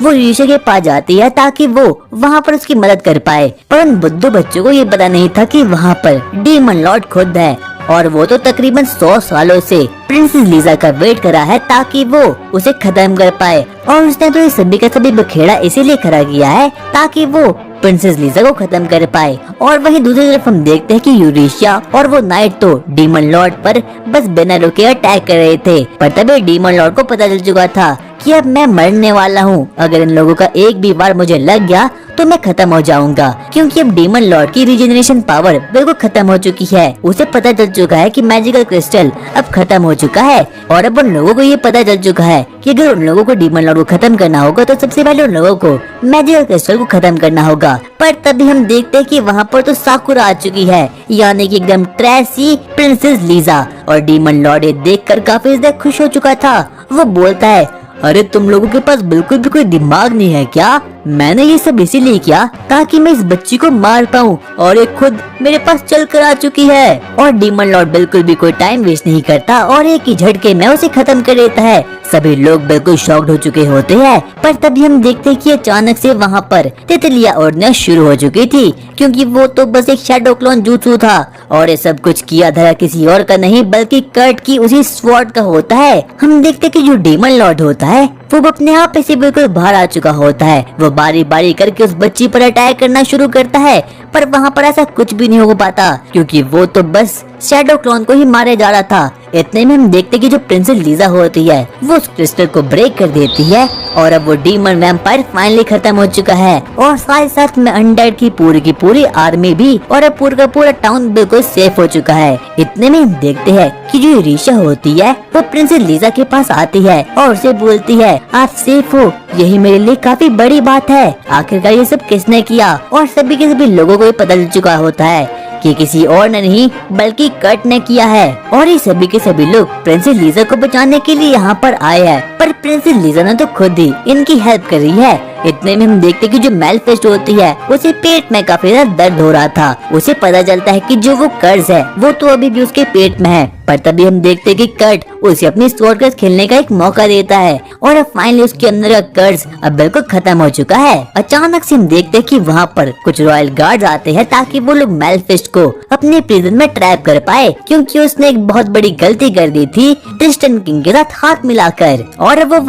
[SPEAKER 1] वो यूरेशिया के पास जाती है ताकि वो वहाँ पर उसकी मदद कर पाए, पर उन बुद्धू बच्चों को ये पता नहीं था कि वहाँ पर डीमन लॉर्ड खुद है और वो तो तकरीबन 100 सालों से प्रिंसेस लीजा का वेट करा है ताकि वो उसे खत्म कर पाए। और उसने तो ये सभी का सभी बखेड़ा इसीलिए खड़ा किया है ताकि वो प्रिंसेस लीजा को खत्म कर पाए। और वहीं दूसरी तरफ हम देखते हैं कि यूरेशिया और वो नाइट तो डीमन लॉर्ड पर बस बिना रुके अटैक कर रहे थे, पर तभी डीमन लॉर्ड को पता चल चुका था कि अब मैं मरने वाला हूँ। अगर इन लोगों का एक भी बार मुझे लग गया तो मैं खत्म हो जाऊंगा, क्योंकि अब डीमन लॉर्ड की रीजनरेशन पावर बिल्कुल खत्म हो चुकी है। उसे पता चल चुका है कि मैजिकल क्रिस्टल अब खत्म हो चुका है और अब उन लोगों को ये पता चल चुका है कि अगर उन लोगों को डीमन लॉर्ड को खत्म करना होगा तो सबसे पहले उन लोगों को मैजिकल क्रिस्टल को खत्म करना होगा। पर तभी हम देखते हैं कि वहाँ पर तो साकुरा आ चुकी है, यानी कि एकदम ट्रेसी प्रिंसेस लीजा। और डीमन लॉर्ड ये देखकर काफी ज्यादा खुश हो चुका था। वो बोलता है अरे तुम लोगों के पास बिल्कुल भी कोई दिमाग नहीं है क्या? मैंने ये सब इसीलिए किया ताकि मैं इस बच्ची को मार पाऊं और ये खुद मेरे पास चल कर आ चुकी है। और डीमन लॉर्ड बिल्कुल भी कोई टाइम वेस्ट नहीं करता और एक ही झटके में उसे खत्म कर देता है। सभी लोग बिल्कुल शॉक्ड हो चुके होते हैं, पर तभी हम देखते हैं कि अचानक से वहाँ पर तितलियां उड़ना शुरू हो चुकी थी, क्योंकि वो तो बस एक शैडो क्लोन jutsu था और ये सब कुछ किया धरा किसी और का नहीं बल्कि कर्ट की उसी स्वॉर्ड का होता है। हम देखते हैं कि जो डीमन लॉर्ड होता है वो अपने आप से बिल्कुल बाहर आ चुका होता है। वो बारी बारी करके उस बच्ची पर अटैक करना शुरू करता है, पर वहाँ पर ऐसा कुछ भी नहीं हो पाता क्योंकि वो तो बस शैडो क्लोन को ही मारे जा रहा था। इतने में हम देखते कि जो प्रिंसेस लीजा होती है वो उस क्रिस्टल को ब्रेक कर देती है और अब वो डीमन वैम्पायर फाइनली खत्म हो चुका है और साथ साथ में अनडेड की पूरी आर्मी भी और अब पूरा का पूरा टाउन बिल्कुल सेफ हो चुका है। इतने में हम देखते हैं कि जो यूरेशिया होती है वो प्रिंसेस लीजा के पास आती है और उसे बोलती है आप सेफ हो, यही मेरे लिए काफी बड़ी बात है। आखिरकार ये सब किसने किया? और सभी के सभी लोगों को ये पता चल चुका होता है कि किसी और ने नहीं बल्कि कर्ट ने किया है। और ये सभी के सभी लोग प्रिंसेस लीजा को बचाने के लिए यहाँ पर आए हैं, पर प्रिंसेस लीजा ने तो खुद ही इनकी हेल्प करी है। इतने में हम देखते कि जो मेलिफिस्ट होती है उसे पेट में काफी ज्यादा दर्द हो रहा था। उसे पता चलता है कि जो वो कर्ज है वो तो अभी भी उसके पेट में है, पर तभी हम देखते कि कर्ट उसे अपनी स्वॉर्ड कर्ज खेलने का एक मौका देता है और अब फाइनली उसके अंदर का कर्ज अब बिल्कुल खत्म हो चुका है। अचानक से हम देखते कि वहाँ पर कुछ रॉयल गार्ड्स आते हैं ताकि वो लोग मेलिफिस्ट को अपने प्रिजन में ट्रैप कर पाए, क्योंकि उसने एक बहुत बड़ी गलती कर दी थी ट्रिस्टन किंग के साथ हाथ मिलाकर। और अब वो